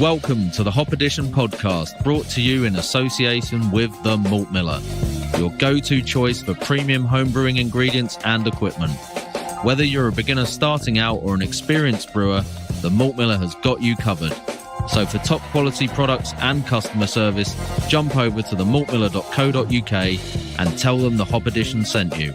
Welcome to the Hop Edition podcast, brought to you in association with The Malt Miller, your go-to choice for premium homebrewing ingredients and equipment. Whether you're a beginner starting out or an experienced brewer, The Malt Miller has got you covered. So for top quality products and customer service, jump over to themaltmiller.co.uk and tell them the Hop Edition sent you.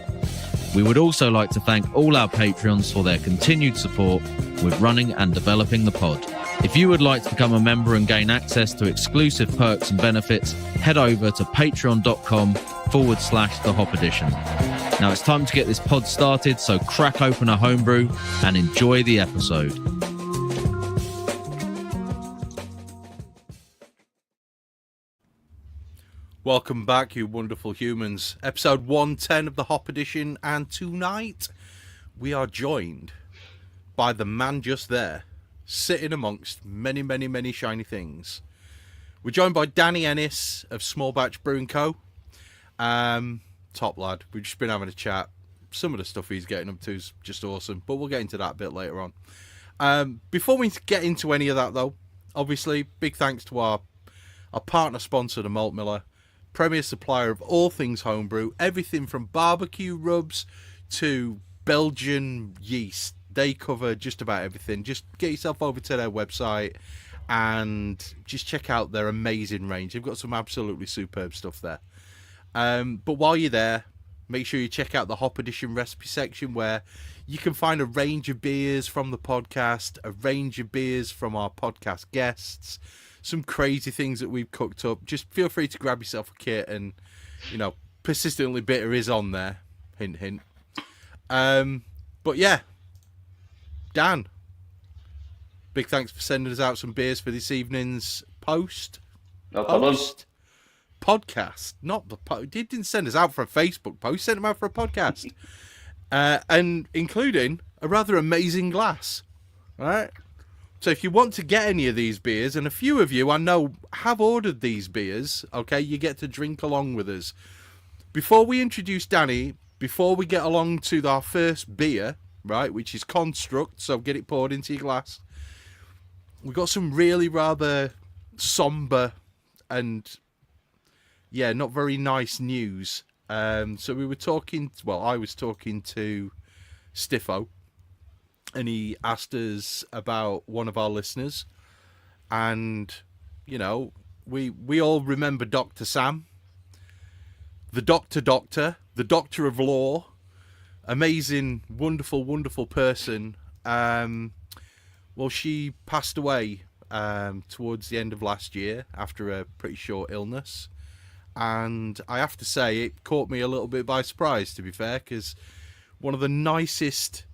We would also like to thank all our Patreons for their continued support with running and developing the pod. If you would like to become a member and gain access to exclusive perks and benefits, head over to patreon.com/The Hop Edition. Now it's time to get this pod started, so crack open a homebrew and enjoy the episode. Welcome back, you wonderful humans. Episode 110 of the Hop Edition, and tonight we are joined by the man just there, sitting amongst many, many, many shiny things. We're joined by Danny Ennis of Small Batch Brewing Co. Top lad. We've just been having a chat. Some of the stuff he's getting up to is just awesome, but we'll get into that a bit later on. Before we get into any of that, though, obviously, big thanks to our partner sponsor, the Malt Miller, premier supplier of all things homebrew, everything from barbecue rubs to Belgian yeast. They cover just about everything. Just get yourself over to their website and just check out their amazing range. They've got some absolutely superb stuff there. But while you're there, make sure you check out the Hop Edition recipe section, where you can find a range of beers from the podcast, a range of beers from our podcast guests, some crazy things that we've cooked up. Just feel free to grab yourself a kit, and, you know, Persistently Bitter is on there. Hint, hint. But yeah, Dan, big thanks for sending us out some beers for this evening's post. No problem. Podcast. Not the post. He didn't send us out for a Facebook post. Sent them out for a podcast. And including a rather amazing glass. All right. So if you want to get any of these beers, and a few of you I know have ordered these beers, okay, you get to drink along with us. Before we introduce Danny, before we get along to our first beer, right, which is Construct, so get it poured into your glass, we've got some really rather somber and, yeah, not very nice news. So we were talking, well, I was talking to Stiffo, and he asked us about one of our listeners, and, you know, we all remember Dr. Sam, the doctor, the doctor of law, amazing, wonderful, wonderful person. Well, she passed away towards the end of last year after a pretty short illness, and I have to say it caught me a little bit by surprise, to be fair, because one of the nicest,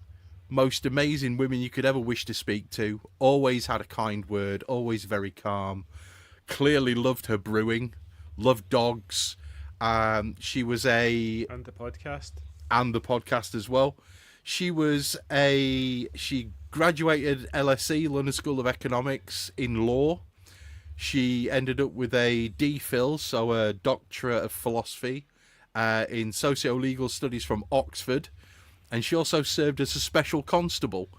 most amazing women you could ever wish to speak to, always had a kind word, always very calm, clearly loved her brewing, loved dogs. She was and the podcast as well. She graduated LSE, London School of Economics, in law. She ended up with a DPhil, so a Doctorate of Philosophy, in socio-legal studies from Oxford. And she also served as a special constable.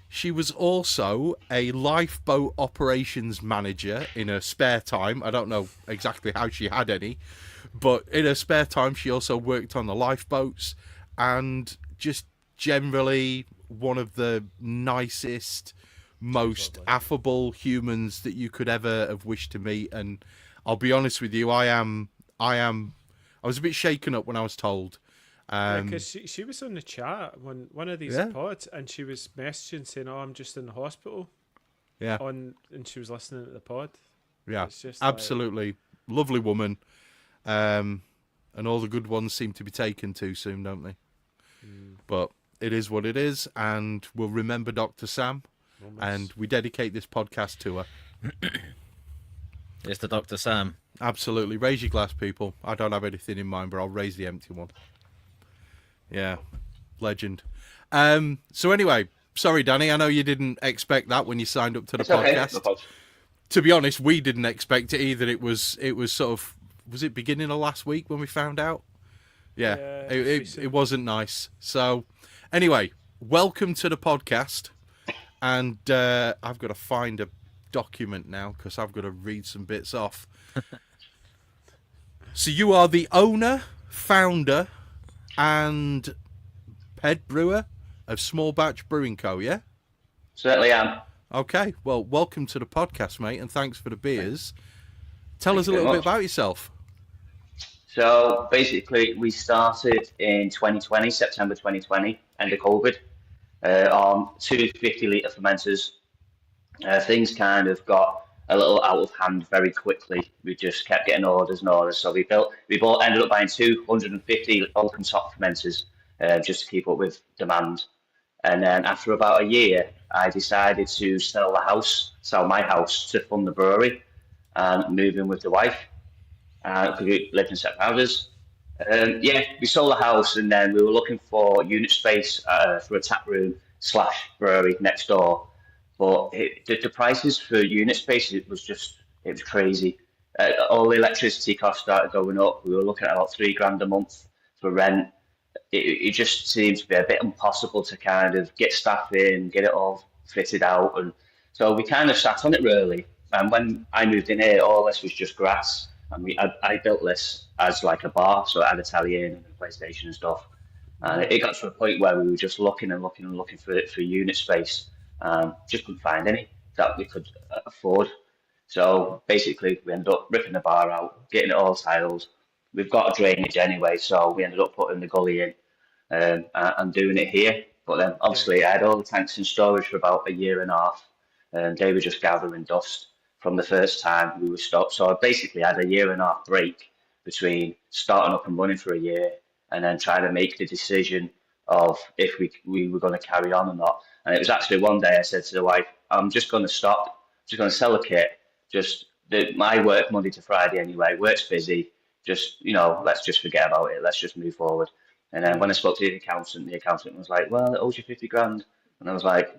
She was also a lifeboat operations manager in her spare time. I don't know exactly how she had any, but in her spare time, she also worked on the lifeboats, and just generally one of the nicest, most affable humans that you could ever have wished to meet. And I'll be honest with you, I was a bit shaken up when I was told. Because she was on the chat when one of these pods, and she was messaging saying, "Oh, I'm just in the hospital." Yeah. And she was listening to the pod. Yeah. It's just absolutely lovely woman. And all the good ones seem to be taken too soon, don't they? But it is what it is, and we'll remember Dr. Sam, and we dedicate this podcast to her. It's the Dr. Sam. Absolutely. Raise your glass, people. I don't have anything in mind, but I'll raise the empty one. Yeah, legend. So anyway, sorry, Danny, I know you didn't expect that when you signed up to the podcast. Okay. To be honest, we didn't expect it either. It was sort of, was it beginning of last week when we found out? Yeah, it wasn't nice. So anyway, welcome to the podcast. And I've got to find a document now because I've got to read some bits off. So you are the owner, founder, and head brewer of Small Batch Brewing Co., yeah? Certainly am. Okay, well, welcome to the podcast, mate, and thanks for the beers. Tell us a Thank you little very bit much. about yourself. So basically, we started in 2020, September 2020, end of COVID, on 250-litre fermenters. Things kind of got a little out of hand very quickly. We just kept getting orders and orders. So ended up buying 250 open top fermenters just to keep up with demand. And then after about a year, I decided to sell my house to fund the brewery and move in with the wife because we lived in separate houses. We sold the house and then we were looking for unit space for a tap room / brewery next door. But the prices for unit space, it was crazy. All the electricity costs started going up. We were looking at about $3,000 a month for rent. It just seems to be a bit impossible to kind of get staff in, get it all fitted out. And so we kind of sat on it really. And when I moved in here, all this was just grass. And I built this as like a bar, so it had Italian and PlayStation and stuff. And it got to a point where we were just looking for unit space. Just couldn't find any that we could afford. So basically, we ended up ripping the bar out, getting it all tiled. We've got a drainage anyway, so we ended up putting the gully in and doing it here. But then obviously I had all the tanks in storage for about a year and a half, and they were just gathering dust from the first time we were stopped. So I basically had a year and a half break between starting up and running for a year and then trying to make the decision of if we were going to carry on or not. And it was actually one day I said to the wife, I'm just going to stop, just going to sell a kit. My work Monday to Friday anyway, work's busy. Let's just forget about it. Let's just move forward. And then when I spoke to the accountant was like, well, it owes you 50 grand. And I was like,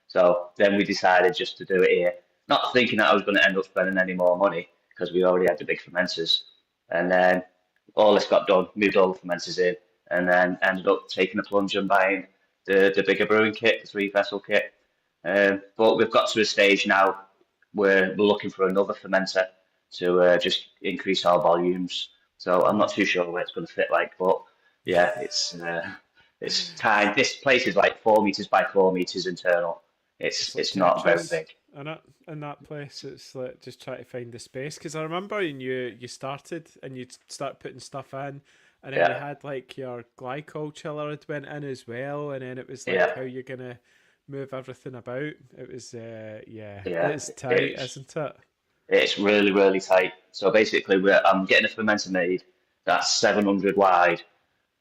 So then we decided just to do it here, not thinking that I was going to end up spending any more money because we already had the big fermenters. And then all this got done, moved all the fermenters in, and then ended up taking a plunge and buying the bigger brewing kit, the 3-vessel kit. But we've got to a stage now where we're looking for another fermenter to just increase our volumes. So I'm not too sure where it's going to fit like, but yeah, it's time. This place is like 4 meters by 4 meters internal. It's not very big. And in that place, it's like just trying to find the space. Because I remember you started and you'd start putting stuff in, and then you had like your glycol chiller had went in as well, and then it was like how you're gonna move everything about. It was it's tight, isn't it? It's really, really tight. So basically, I'm getting a fermenter made that's 700 wide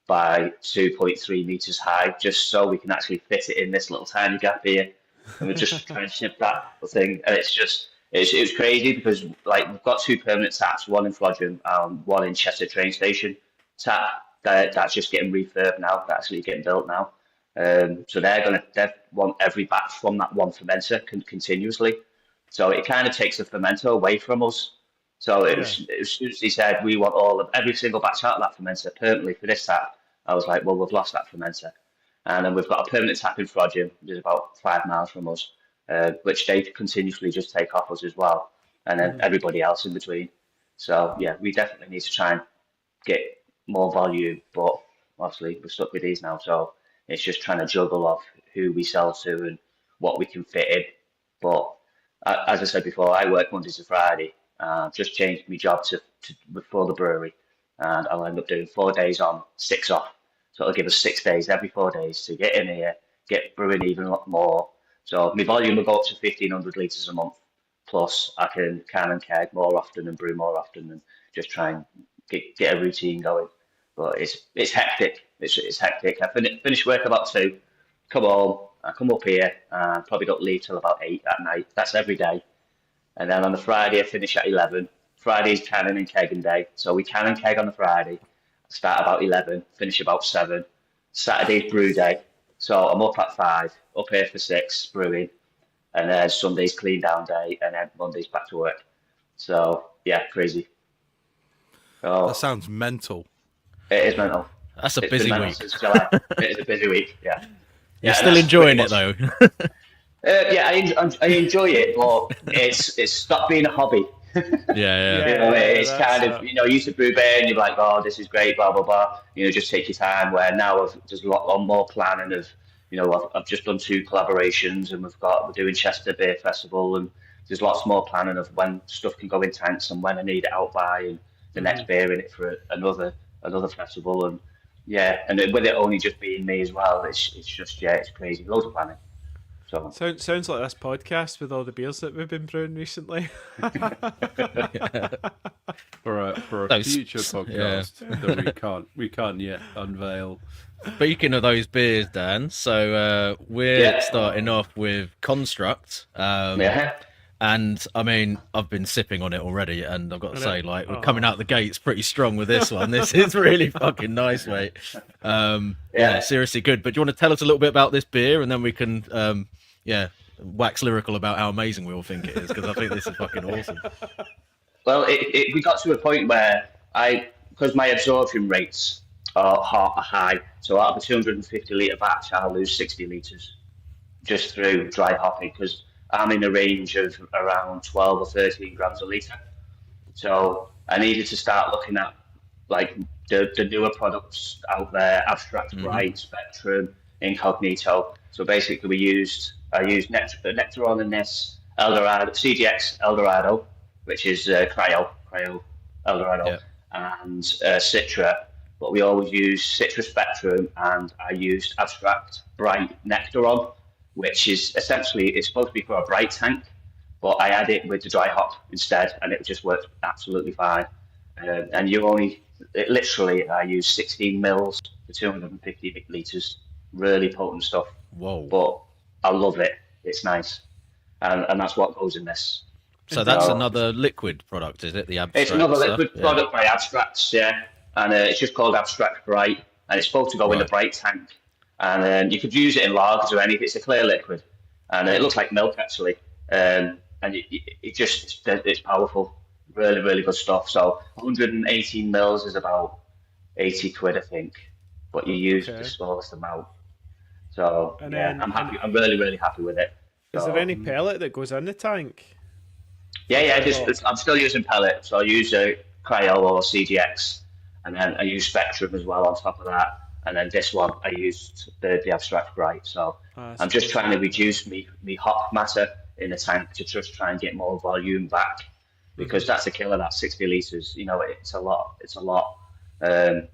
by 2.3 meters high, just so we can actually fit it in this little tiny gap here. And we're just trying to ship that thing, and it was crazy because like we've got 2 permanent taps, one in Flodgem, one in Chester train station. Tap that's just getting refurbed now. That's actually getting built now. So they want every batch from that one fermenter continuously. So it kind of takes the fermenter away from us. So as soon as he said we want every single batch out of that fermenter permanently for this tap, I was like, well, we've lost that fermenter. And then we've got a permanent tap in Frodsham, which is about 5 miles from us, which they continuously just take off us as well, and then everybody else in between. So yeah, we definitely need to try and get more volume, but obviously we're stuck with these now. So it's just trying to juggle off who we sell to and what we can fit in. But as I said before, I work Monday to Friday. Just changed my job to for the brewery, and I'll end up doing 4 days on, 6 off. So it'll give us 6 days every 4 days to get in here, get brewing even a lot more. So my volume will go up to 1,500 litres a month. Plus, I can can and keg more often and brew more often and just try and get a routine going. But it's hectic. It's hectic. I finish work about 2, come home, I come up here, and probably don't leave till about 8 at night. That's every day. And then on the Friday, I finish at 11. Friday's canning and kegging day. So we can and keg on the Friday. Start about 11, finish about 7. Saturday's brew day. So I'm up at 5, up here for 6, brewing. And then Sunday's clean down day, and then Monday's back to work. So, yeah, crazy. So, that sounds mental. It is mental. That's a busy week. It is a busy week, yeah. You're still enjoying it, though. Yeah, I enjoy it, but it's stopped being a hobby. Yeah. You know, it's that's kind of, you used to brew beer and you're like, oh, this is great, blah, blah, blah. Just take your time. Where now there's a lot more planning of, I've just done 2 collaborations and we're doing Chester Beer Festival, and there's lots more planning of when stuff can go in tanks and when I need it out by, and the next beer in it for another festival. And yeah, and with it only just being me as well, it's just, it's crazy. Loads of planning. So Sounds like this podcast with all the beers that we've been brewing recently. For a future podcast that we can't yet unveil. Speaking of those beers, Dan, so we're starting off with Construct. And I mean, I've been sipping on it already, and I've got to say, like, we're coming out the gates pretty strong with this one. This is really fucking nice, mate. Yeah, seriously good. But do you want to tell us a little bit about this beer, and then we can, wax lyrical about how amazing we all think it is, because I think this is fucking awesome. Well, we got to a point where because my absorption rates are high, so out of a 250 litre batch, I'll lose 60 litres just through dry hopping, because I'm in a range of around 12 or 13 grams a litre. So I needed to start looking at like the newer products out there, Abstract, Bright, Spectrum, Incognito. So basically I used Nectaron and Ennis, Eldorado, CGX Eldorado, which is Cryo Eldorado, and Citra. But we always use Citra Spectrum, and I used Abstract Bright Nectaron, which is essentially, it's supposed to be for a bright tank, but I add it with the dry hop instead, and it just works absolutely fine. And literally, I use 16 mils for 250 litres. Really potent stuff. Whoa. But I love it. It's nice. And that's what goes in this. So that's another liquid product, is it? The Abstract It's another stuff? liquid product by Abstracts, yeah. And it's just called Abstract Bright, and it's supposed to go in the bright tank. And you could use it in lagers or anything. It's a clear liquid, and it looks like milk actually. And it's powerful. Really, really good stuff. So 118 mils is about 80 quid, I think, but you use the smallest amount. So I'm happy. I'm really, really happy with it. Is there any pellet that goes in the tank? Yeah. I'm still using pellet, so I use Cryo or CGX, and then I use Spectrum as well on top of that. And then this one, I used the Abstract Bright. So I'm just trying to reduce me hop matter in the tank to just try and get more volume back, because that's a killer. That 60 litres, it's a lot. It's a lot. And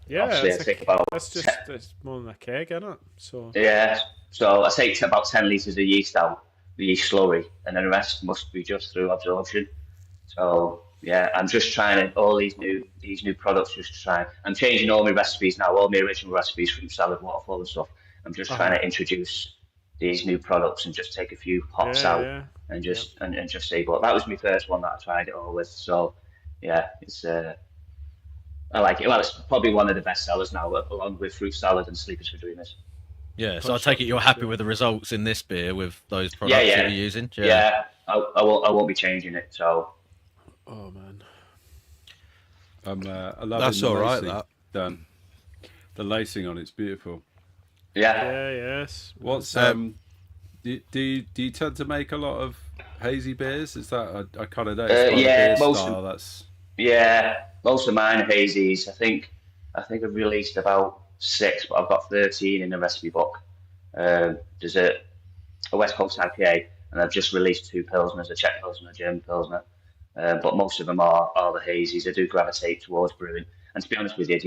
obviously I take about... It's more than a keg, isn't it? So yeah. So I take about 10 litres of yeast out, the yeast slurry, and then the rest must be just through absorption. So yeah, I'm just trying all these new products. I'm changing all my recipes now, all my original recipes, fruit salad, waterfall and stuff. I'm just trying to introduce these new products and just take a few hops out and just see. But that was my first one that I tried it all with. So yeah, it's I like it. Well, it's probably one of the best sellers now, along with fruit salad and Sleepers for Dreamers. Yeah, so I take it you're happy with the results in this beer with those products that you're using? Yeah, I won't be changing it. So. Oh man, I love that's the all right. lacing, That Dan. The lacing on it's beautiful. Yeah. Yes. What's do you tend to make a lot of hazy beers? Is that I kind of know beer style? That's most of mine are hazies. I think I've released about 6, but I've got 13 in the recipe book. There's a West Coast IPA, and I've just released 2 pilsners, a Czech pilsner, a German pilsner. But most of them are the hazies. I do gravitate towards brewing. And to be honest with you,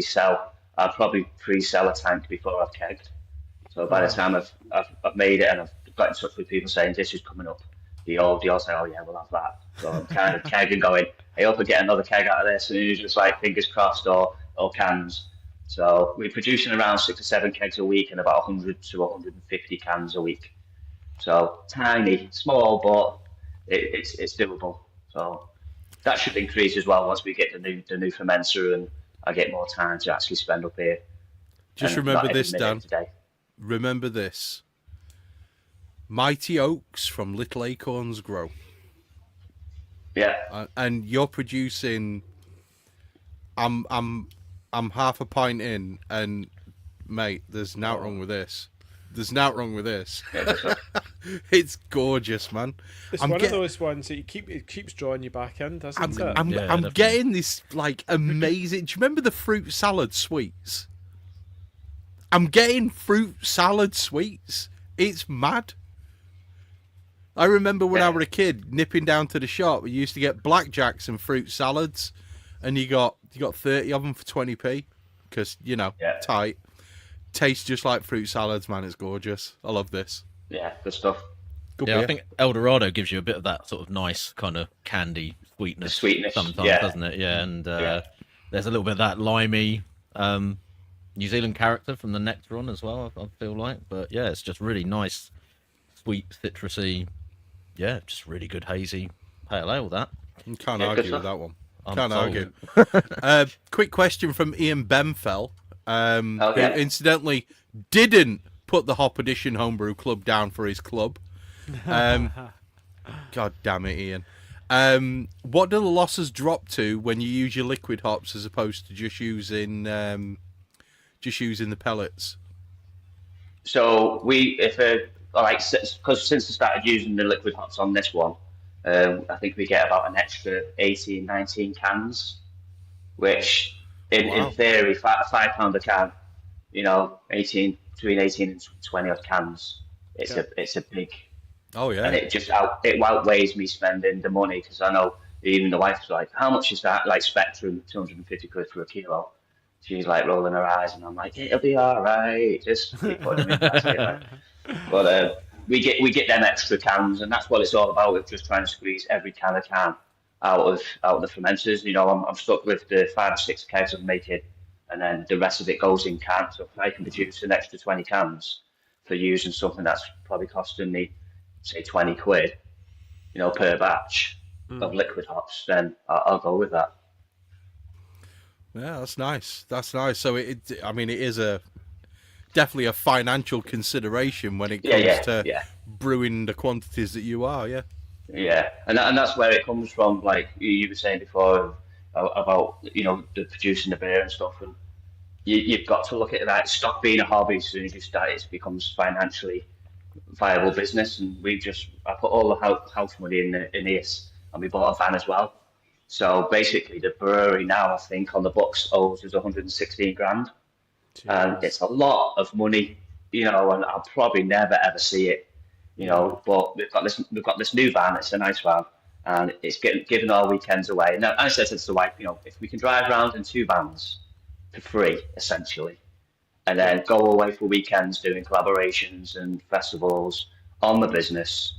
I'll probably pre-sell a tank before I've kegged. So by the time I've made it and I've got in touch with people saying this is coming up, they all say, oh yeah, we'll have that. So I'm kind of kegging going, I hope I get another keg out of this, and it's just like fingers crossed or cans. So we're producing around 6 or 7 kegs a week and about 100 to 150 cans a week. So tiny, small, but it's doable. So that should increase as well once we get the new fermenter and I get more time to actually spend up here. Just remember this, Dan. Remember this. Mighty oaks from little acorns grow. Yeah. And you're producing. I'm half a pint in, and mate, there's nought wrong with this. There's nought wrong with this. It's gorgeous, man. It's one of those ones that it keeps drawing you back in, doesn't it? I'm getting this like amazing. Do you remember the fruit salad sweets? I'm getting fruit salad sweets. It's mad. I remember when I was a kid nipping down to the shop. We used to get blackjacks and fruit salads, and you got 30 of them for 20p because tight. Tastes just like fruit salads, man. It's gorgeous. I love this. Yeah, good stuff. Good beer. I think El Dorado gives you a bit of that sort of nice kind of candy sweetness sometimes, doesn't it? Yeah, and there's a little bit of that limey New Zealand character from the Nectaron as well, I feel like. But yeah, it's just really nice, sweet, citrusy, just really good hazy pale ale, that. You can't argue with that one. Can't argue. Quick question from Ian Benfell, who incidentally didn't put the Hop Edition Homebrew Club down for his club. God damn it, Ian. What do the losses drop to when you use your liquid hops as opposed to just using the pellets? So because since I started using the liquid hops on this one, I think we get about an extra 18, 19 cans, which in theory, £5 a can, between 18 and 20 odd cans. It's a big. Oh yeah. And it outweighs me spending the money, because I know even the wife's like, how much is that? Like Spectrum, 250 quid for a kilo. She's like rolling her eyes, and I'm like, it'll be all right. Just keep putting them in basket. But we get them extra cans, and that's what it's all about. We're just trying to squeeze every can I can out of the fermenters. I'm stuck with the 5 or 6 kegs I'm making, and then the rest of it goes in cans. So if I can produce an extra 20 cans for using something that's probably costing me, say, 20 quid, per batch of liquid hops, then I'll go with that. Yeah, that's nice. So it is definitely a financial consideration when it comes to brewing the quantities that you are. Yeah, and that's where it comes from. Like you were saying before about the producing the beer and stuff, and you've got to look at that. Stop being a hobby. As soon as you start, it becomes financially viable business. And I put all the house money in Ennis, and we bought a van as well. So basically, the brewery now, I think, on the books owes us 116 grand. Jeez. And it's a lot of money, and I'll probably never ever see it, But we've got this new van. It's a nice van, and it's giving our weekends away. And I said to the wife, if we can drive around in 2 vans for free, essentially, and then go away for weekends doing collaborations and festivals on the business,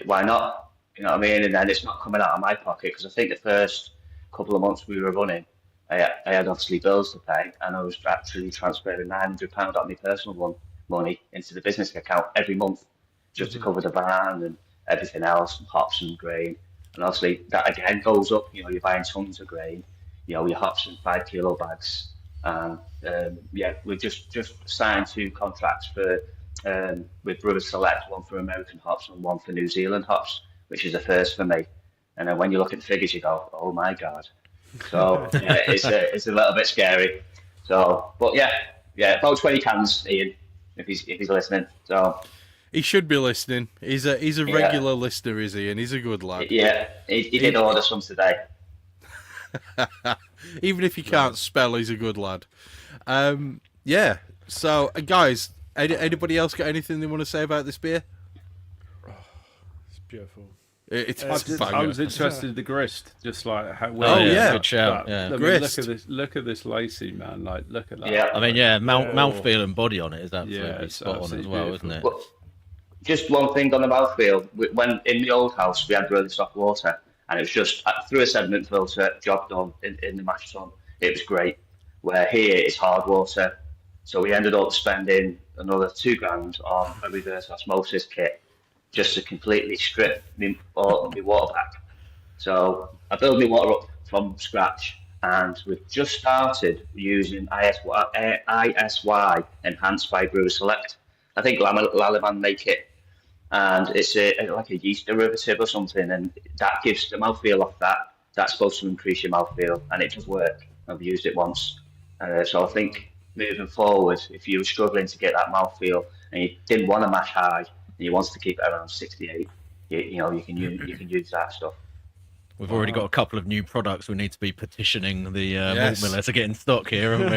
why not? You know what I mean? And then it's not coming out of my pocket, because I think the first couple of months we were running, I had obviously bills to pay, and I was actually transferring £900 out of my personal money into the business account every month, just to cover the van and everything else, and hops and grain. And obviously that again goes up. You're buying tons of grain. Your hops in 5 kilo bags. And we just signed 2 contracts with Brewer Select, one for American hops and one for New Zealand hops, which is a first for me. And then when you look at the figures, you go, oh my God. So it's a little bit scary. So, but about 20 cans, Ian, if he's listening. So he should be listening. He's a regular listener, is he? And he's a good lad. Yeah, he did order some today. Even if he can't spell, he's a good lad. So guys, anybody else got anything they want to say about this beer? It's beautiful. I was interested in the grist, just like how. Good shout. Grist. Look at this Lacey, man. Like, look at that. Yeah. I mean, mouthfeel and body on it is absolutely spot on as well, beautiful. Isn't it? But just one thing on the mouthfeel. When in the old house we had really soft water, and it was just through a sediment filter, job done in the mash tun. It was great. Where here it's hard water, so we ended up spending another £2 on a reverse osmosis kit, just to completely strip my water back. So I built my water up from scratch, and we've just started using ISY enhanced by Brewer Select. I think Lalaman make it, and it's like a yeast derivative or something, and that gives the mouthfeel off that. That's supposed to increase your mouthfeel, and it does work. I've used it once. So I think moving forward, if you were struggling to get that mouthfeel and you didn't want to mash high, and you want to keep it around 68, you can use that stuff. We've already got a couple of new products we need to be petitioning the malt miller to get in stock here, haven't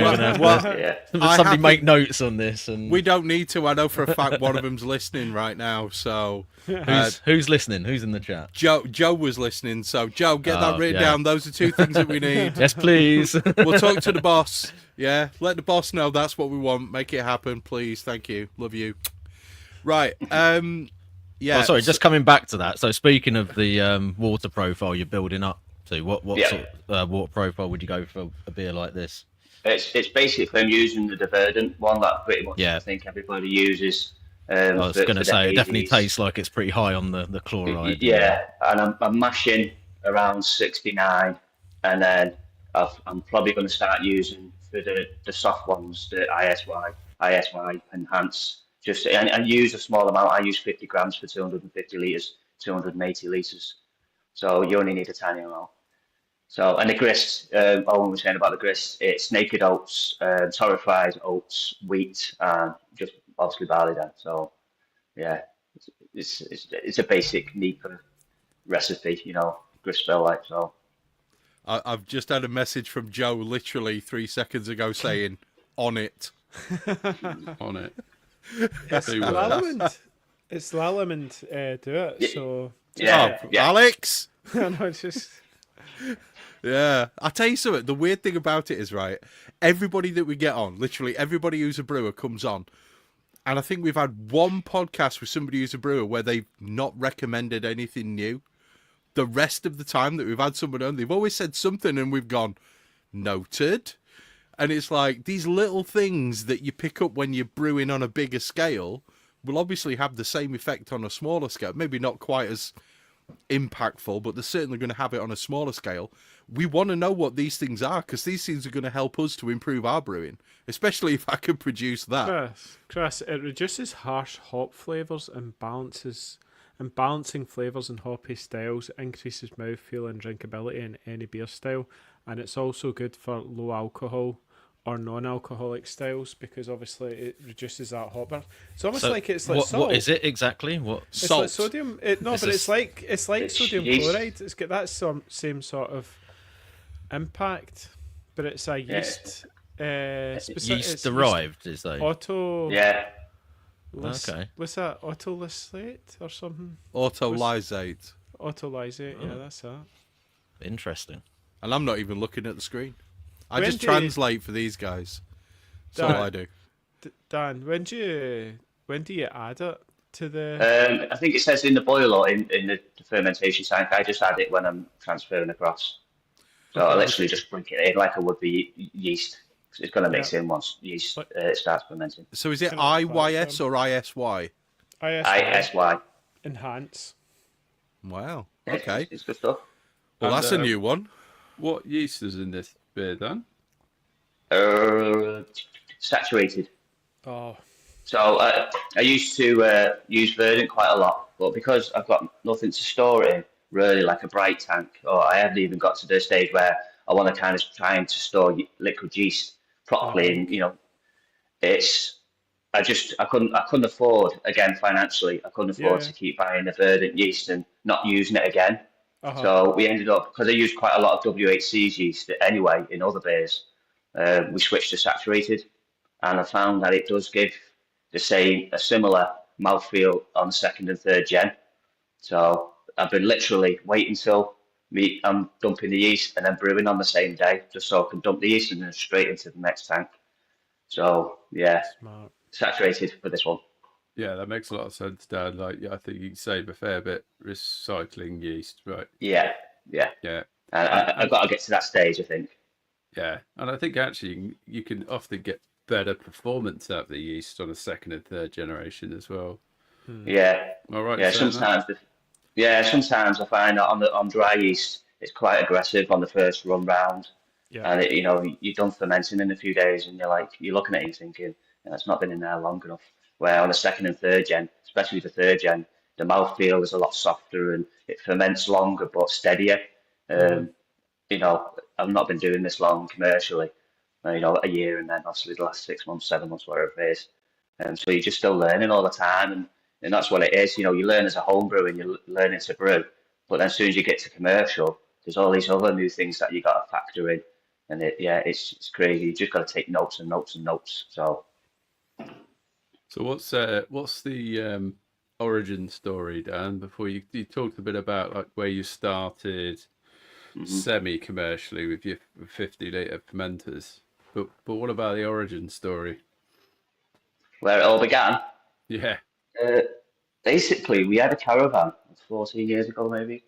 we? Somebody make notes on this. And we don't need to. I know for a fact one of them's listening right now. So who's listening? Who's in the chat? Joe was listening. So Joe, get that written down. Those are 2 things that we need. Yes, please. We'll talk to the boss. Yeah, let the boss know that's what we want. Make it happen, please. Thank you. Love you. Right. Yeah. Oh, sorry, just coming back to that. So speaking of the water profile you're building up to, what sort of water profile would you go for a beer like this? It's basically, I'm using the Verdant one that pretty much I think everybody uses. I was going to say, it definitely tastes like it's pretty high on the chloride. Yeah, and I'm mashing around 69, and then I'm probably going to start using for the soft ones, the ISY Enhance. And use a small amount. I use 50 grams for 250 litres, 280 litres. So you only need a tiny amount. So, and the grist, Owen was saying about the grist, it's naked oats, torrefied oats, wheat, and just obviously barley then. So, yeah, it's a basic NEPA recipe, grist bill like so. I've just had a message from Joe literally 3 seconds ago saying, on it. On it. It's Lallement. It's Lallement do it. So Alex. No, it's just. Yeah, I'll tell you something. The weird thing about it is, right, everybody that we get on, literally everybody who's a brewer comes on, and I think we've had one podcast with somebody who's a brewer where they've not recommended anything new. The rest of the time that we've had someone on, they've always said something, and we've gone noted. And it's like these little things that you pick up when you're brewing on a bigger scale will obviously have the same effect on a smaller scale. Maybe not quite as impactful, but they're certainly going to have it on a smaller scale. We want to know what these things are, because these things are going to help us to improve our brewing, especially if I can produce that. Chris, it reduces harsh hop flavours and balancing flavours and hoppy styles, increases mouthfeel and drinkability in any beer style, and it's also good for low alcohol or non-alcoholic styles, because obviously it reduces that hopper. It's almost like it's like salt. What is it exactly? It's salt. Like sodium. It's like sodium chloride. It's got that same sort of impact, but it's a yeast. Yeast derived, is that? Auto. Yeah. Okay. What's that? Autolysate or something? Autolysate. Autolysate. Yeah, that's that. Interesting. And I'm not even looking at the screen. I just translate for these guys. That's all I do. Dan, when do you add it to the? I think it says in the boiler in the fermentation tank. I just add it when I'm transferring across. So I literally just bring it in like I would be yeast. It's going to mix in once yeast starts fermenting. So is it IYS or ISY? ISY. Enhance. Wow. Okay. It's good stuff. Well, that's a new one. What yeast is in this beer, Dan? Saturated. Oh. So I used to use Verdant quite a lot, but because I've got nothing to store it in, really like a bright tank, or I haven't even got to the stage where I want to kind of trying to store liquid yeast properly, and I couldn't afford, again financially, I couldn't afford to keep buying the Verdant yeast and not using it again. So we ended up, because I used quite a lot of WHC's yeast anyway in other beers, we switched to saturated, and I found that it does give a similar mouthfeel on second and third gen. So I've been literally waiting till I'm dumping the yeast and then brewing on the same day, just so I can dump the yeast and then straight into the next tank. So yeah, smart. Saturated for this one. Yeah, that makes a lot of sense, Dan. Like, I think you can save a fair bit recycling yeast, right? Yeah. I've got to get to that stage, I think. Yeah, and I think actually you can often get better performance out of the yeast on a second and third generation as well. Yeah. All right. Yeah, sometimes I find that on dry yeast it's quite aggressive on the first run round. Yeah. And you're done fermenting in a few days, and you're looking at it and thinking, it's not been in there long enough. Where on the second and third gen, especially the third gen, the mouthfeel is a lot softer and it ferments longer but steadier. I've not been doing this long commercially, a year, and then obviously the last 6 months, 7 months, whatever it is. So you're just still learning all the time, and And that's what it is. You learn as a home brewer and you're learning to brew. But then as soon as you get to commercial, there's all these other new things that you got to factor in. And it's crazy. You just got to take notes and notes and notes. So what's the origin story, Dan? Before you talked a bit about like where you started semi-commercially with your 50-litre fermenters, but what about the origin story? Where it all began? Yeah. Basically, we had a caravan 14 years ago, maybe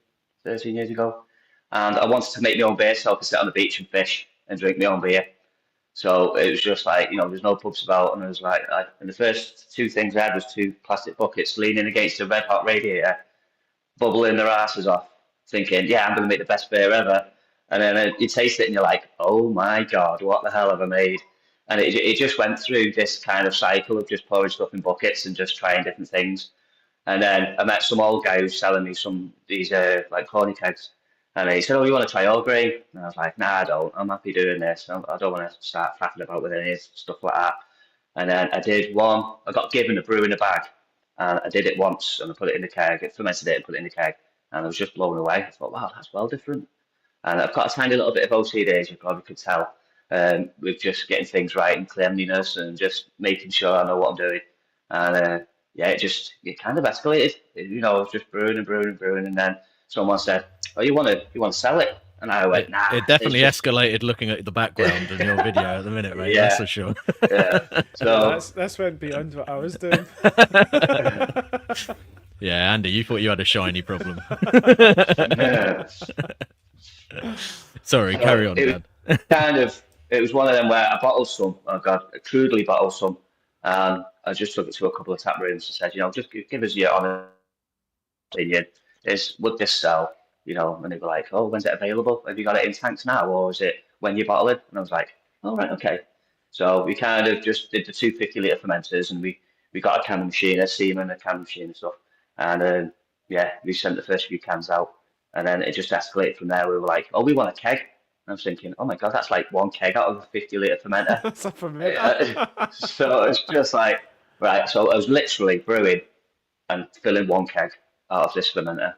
13 years ago, and I wanted to make my own beer so I could sit on the beach and fish and drink my own beer. So it was just like, there's no pubs about, and I was like, and the first two things I had was two plastic buckets leaning against a red hot radiator, bubbling their asses off, thinking, yeah, I'm going to make the best beer ever. And then you taste it and you're like, oh my God, what the hell have I made? And it just went through this kind of cycle of just pouring stuff in buckets and just trying different things. And then I met some old guy who was selling me these like corny kegs. And he said, oh, you want to try all grain? And I was like, nah, I don't. I'm happy doing this. I don't want to start faffing about with any stuff like that. And then I did one. I got given a brew in a bag. And I did it once and I put it in the keg. I fermented it and put it in the keg. And I was just blown away. I thought, wow, that's well different. And I've got a tiny little bit of OCD, as you probably could tell, with just getting things right and cleanliness and just making sure I know what I'm doing. And it kind of escalated. I was just brewing and brewing and brewing, and then someone said, "Oh, you want to sell it?" And I went, "Nah." It definitely escalated looking at the background in your video at the minute, mate. Yeah. That's for sure. Yeah. So that's went beyond what I was doing. Yeah, Andy, you thought you had a shiny problem. Sorry, carry on, Dad. It was one of them where I bottled some. Oh God, I crudely bottled some, and I just took it to a couple of tap rooms and said, just give us your honest opinion. Would this sell? And they were like, oh, when's it available? Have you got it in tanks now, or is it when you bottle it? And I was like, oh, right, okay. So we kind of just did the 250-litre fermenters, and we got a can machine, a Seaman, a can machine and stuff. And we sent the first few cans out, and then it just escalated from there. We were like, oh, we want a keg. And I was thinking, oh my God, that's like one keg out of a 50-litre fermenter. That's a fermenter. So it's just like, right. So I was literally brewing and filling one keg out of this fermenter,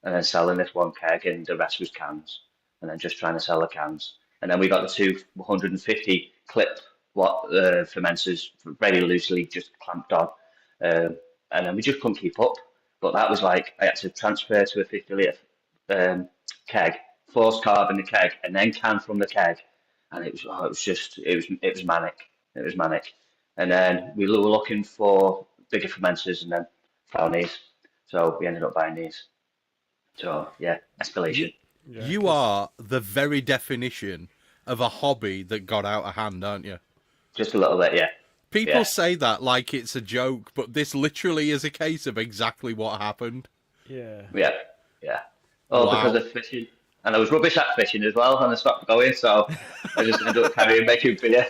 and then selling this one keg, and the rest was cans, and then just trying to sell the cans. And then we got the 250 clip fermenters very loosely just clamped on, and then we just couldn't keep up. But that was like, I had to transfer to a 50-litre keg, force carb in the keg, and then can from the keg, and it was manic. It was manic. And then we were looking for bigger fermenters, and then found these. So we ended up buying these. So yeah, escalation. You are the very definition of a hobby that got out of hand, aren't you? Just a little bit, yeah. People say that like it's a joke, but this literally is a case of exactly what happened. Yeah. Yeah. Oh, wow. Because of fishing. And I was rubbish at fishing as well, and I stopped going, so I just ended up making beer.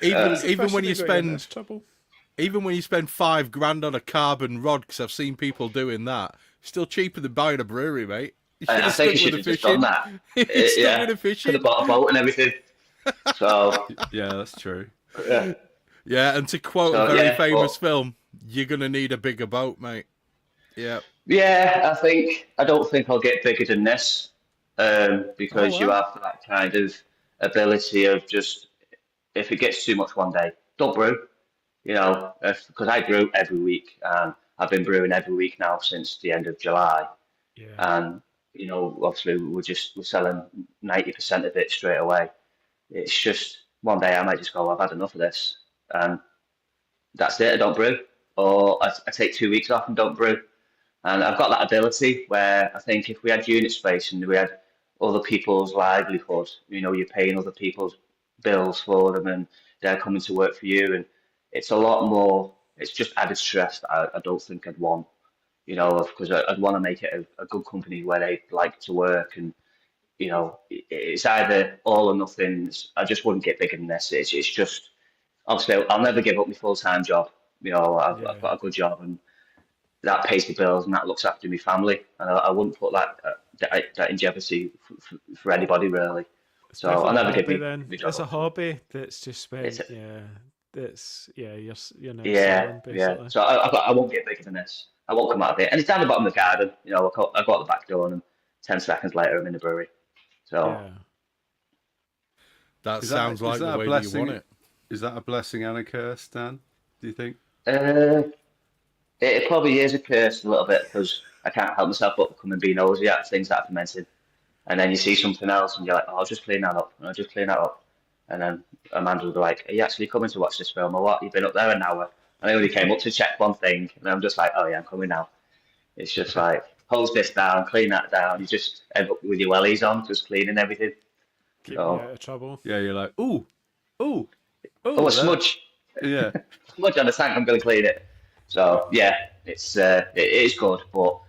Even when you spend $5,000 on a carbon rod, because I've seen people doing that, still cheaper than buying a brewery, mate. I think you should have just done that. Could have bought a boat and everything. So yeah, that's true. Yeah, and to quote a very famous film, you're gonna need a bigger boat, mate. Yeah. Yeah, I don't think I'll get bigger than this, because you have that kind of ability of just, if it gets too much one day, don't brew. Because I brew every week, and I've been brewing every week now since the end of July. Yeah. And obviously we're selling 90% of it straight away. It's just one day I might just go, I've had enough of this, and that's it. I don't brew, or I take 2 weeks off and don't brew. And I've got that ability where I think if we had unit space and we had other people's livelihood, you're paying other people's bills for them, and they're coming to work for you, and it's a lot more. It's just added stress that I don't think I'd want, because I'd want to make it a good company where they like to work, and it's either all or nothing. I just wouldn't get bigger than this. It's just, obviously I'll never give up my full-time job. I've got a good job, and that pays the bills, and that looks after my family, and I wouldn't put that in jeopardy for anybody really. So I'll never give me. It's a hobby that's just spent. it's you're now Yeah, selling basically. So I won't get bigger than this. I won't come out of it, and it's down the bottom of the garden. I got the back door, and 10 seconds later, I'm in the brewery. So that sounds like the way that you want it. Is that a blessing and a curse, Dan? Do you think? It probably is a curse a little bit because I can't help myself but come and be nosy at things that are fermented. And then you see something else and you're like, oh, I'll just clean that up. And I'll just clean that up. And then Amanda will be like, are you actually coming to watch this film or what? You've been up there an hour. And I only came up to check one thing. And I'm just like, oh yeah, I'm coming now. It's just like, hose this down, clean that down. You just end up with your wellies on, just cleaning everything. Keep you out of trouble. Yeah, you're like, oh, a smudge. Yeah. Smudge on the tank, I'm going to clean it. So yeah, it is good, but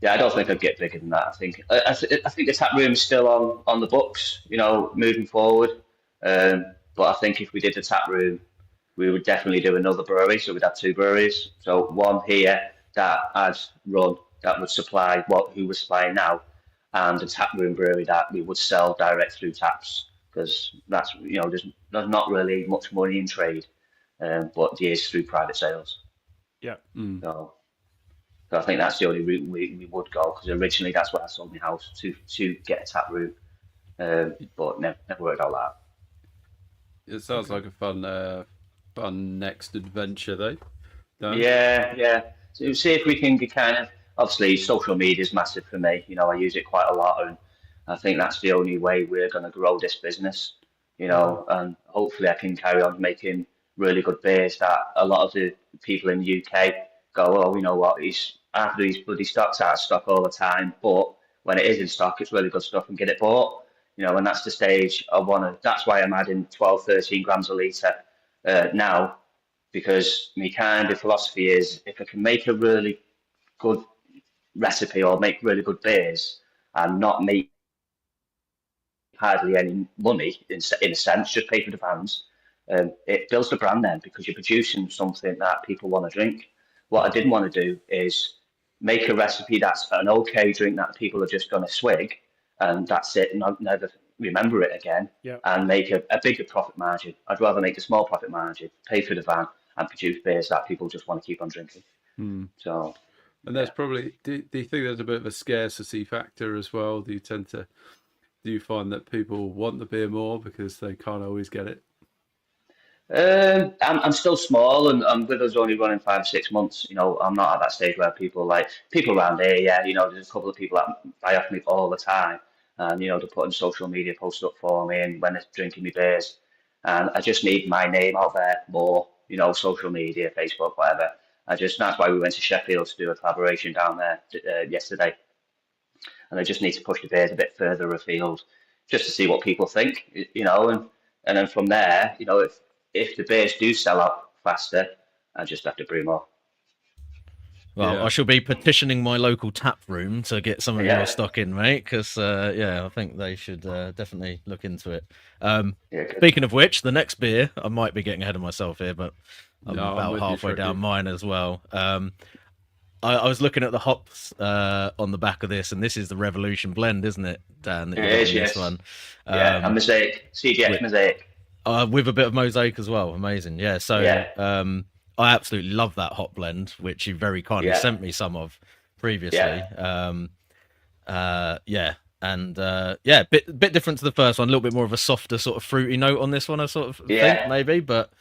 yeah, I don't think I'd get bigger than that. I think the tap room is still on the books, moving forward. But I think if we did the tap room, we would definitely do another brewery. So we'd have 2 breweries. So one here that I'd run that would supply who we're supplying now, and a tap room brewery that we would sell direct through taps, because that's there's not really much money in trade, but there is through private sales. Yeah. So I think that's the only route we would go, because originally that's why I sold my house to get a tap room, but never worked out like that. It sounds like a fun next adventure, though. Yeah. So see if we can kind of, obviously social media is massive for me. I use it quite a lot, and I think that's the only way we're going to grow this business. And hopefully I can carry on making really good beers that a lot of the people in the UK go, oh, you know what, he's after these bloody stocks out of stock all the time, but when it is in stock, it's really good stuff and get it bought. And that's the stage I want to. That's why I'm adding 12, 13 grams a litre now, because my kind of philosophy is if I can make a really good recipe or make really good beers and not make hardly any money in a sense, just pay for the fans, it builds the brand then, because you're producing something that people want to drink. What I didn't want to do is make a recipe that's an okay drink that people are just going to swig and that's it and not never remember it again, and make a bigger profit margin. I'd rather make a small profit margin, pay for the van, and produce beers that people just want to keep on drinking. So, and there's probably, do you think there's a bit of a scarcity factor as well? Do you find that people want the beer more because they can't always get it? I'm still small, and I'm with us only running 5 or 6 months. I'm not at that stage where people around here. Yeah, there's a couple of people that buy off me all the time, and they're putting social media posts up for me, and when they're drinking me beers, and I just need my name out there more. Social media, Facebook, whatever. That's why we went to Sheffield to do a collaboration down there yesterday, and I just need to push the beers a bit further afield, just to see what people think. And then from there, if the beers do sell out faster, I just have to brew more. Well, I shall be petitioning my local tap room to get some of your stock in, mate, because, I think they should definitely look into it. Speaking of which, the next beer, I might be getting ahead of myself here, but I'm about halfway down mine as well. I was looking at the hops on the back of this, and this is the Revolution blend, isn't it, Dan? It is, yes. This one. A Mosaic, CGX Mosaic. With a bit of Mosaic as well. Amazing. Yeah, so I absolutely love that hop blend, which you very kindly sent me some of previously. Bit different to the first one, a little bit more of a softer sort of fruity note on this one, I sort of think maybe, but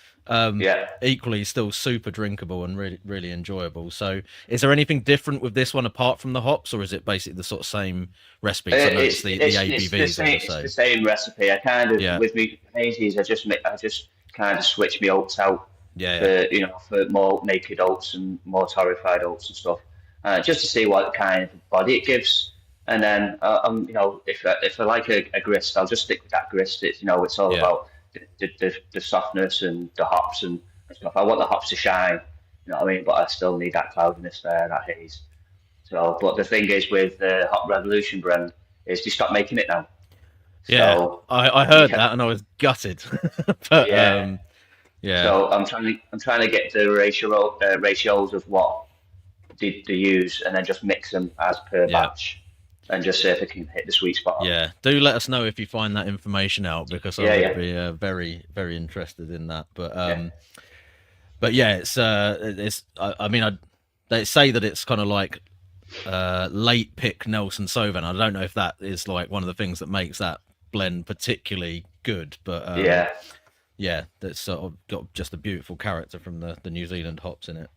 equally still super drinkable and really, really enjoyable. So is there anything different with this one apart from the hops, or is it basically the sort of same recipe? So it's the ABVs, it's the same recipe. I kind of, with me hazies, I just kind of switch my oats out for more naked oats and more torrefied oats and stuff, just to see what kind of body it gives. And then, if I like a grist, I'll just stick with that grist. It's all about the softness and the hops and stuff. I want the hops to shine, you know what I mean? But I still need that cloudiness there, that haze. So, but the thing is with the Hop Revolution brand is they stopped making it now. Yeah, so, I heard that and I was gutted. But, So I'm trying to get the ratios of what they use and then just mix them as per batch. and just see if it can hit the sweet spot. Yeah, do let us know if you find that information out, because I would be very, very interested in that. But yeah, it's I mean, they say that it's kind of like late pick Nelson Sauvin. I don't know if that is like one of the things that makes that blend particularly good, but yeah, that's sort of got just a beautiful character from the New Zealand hops in it.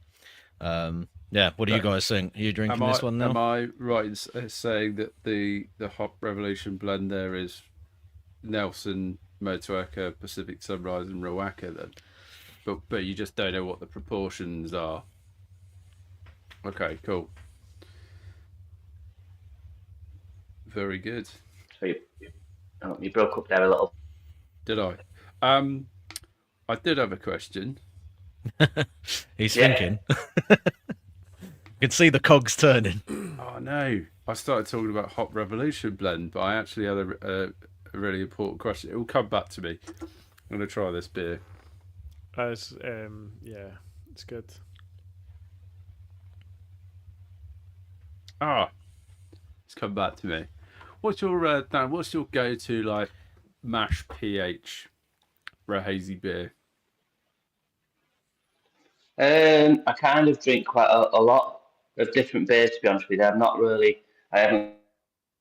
Yeah, what do you guys think? Are you drinking this one now? Am I right in saying that the Hop Revolution blend there is Nelson, Motueka, Pacific Sunrise, and Rawaka then? But you just don't know what the proportions are. Okay, cool. Very good. So you broke up there a little. Did I? I did have a question. He's thinking. You can see the cogs turning. Oh no! I started talking about Hop Revolution blend, but I actually had a really important question. It will come back to me. I'm going to try this beer. Yeah, it's good. It's come back to me. What's your Dan? What's your go-to like mash pH for a hazy beer? I kind of drink quite a lot of different beers, to be honest with you. I haven't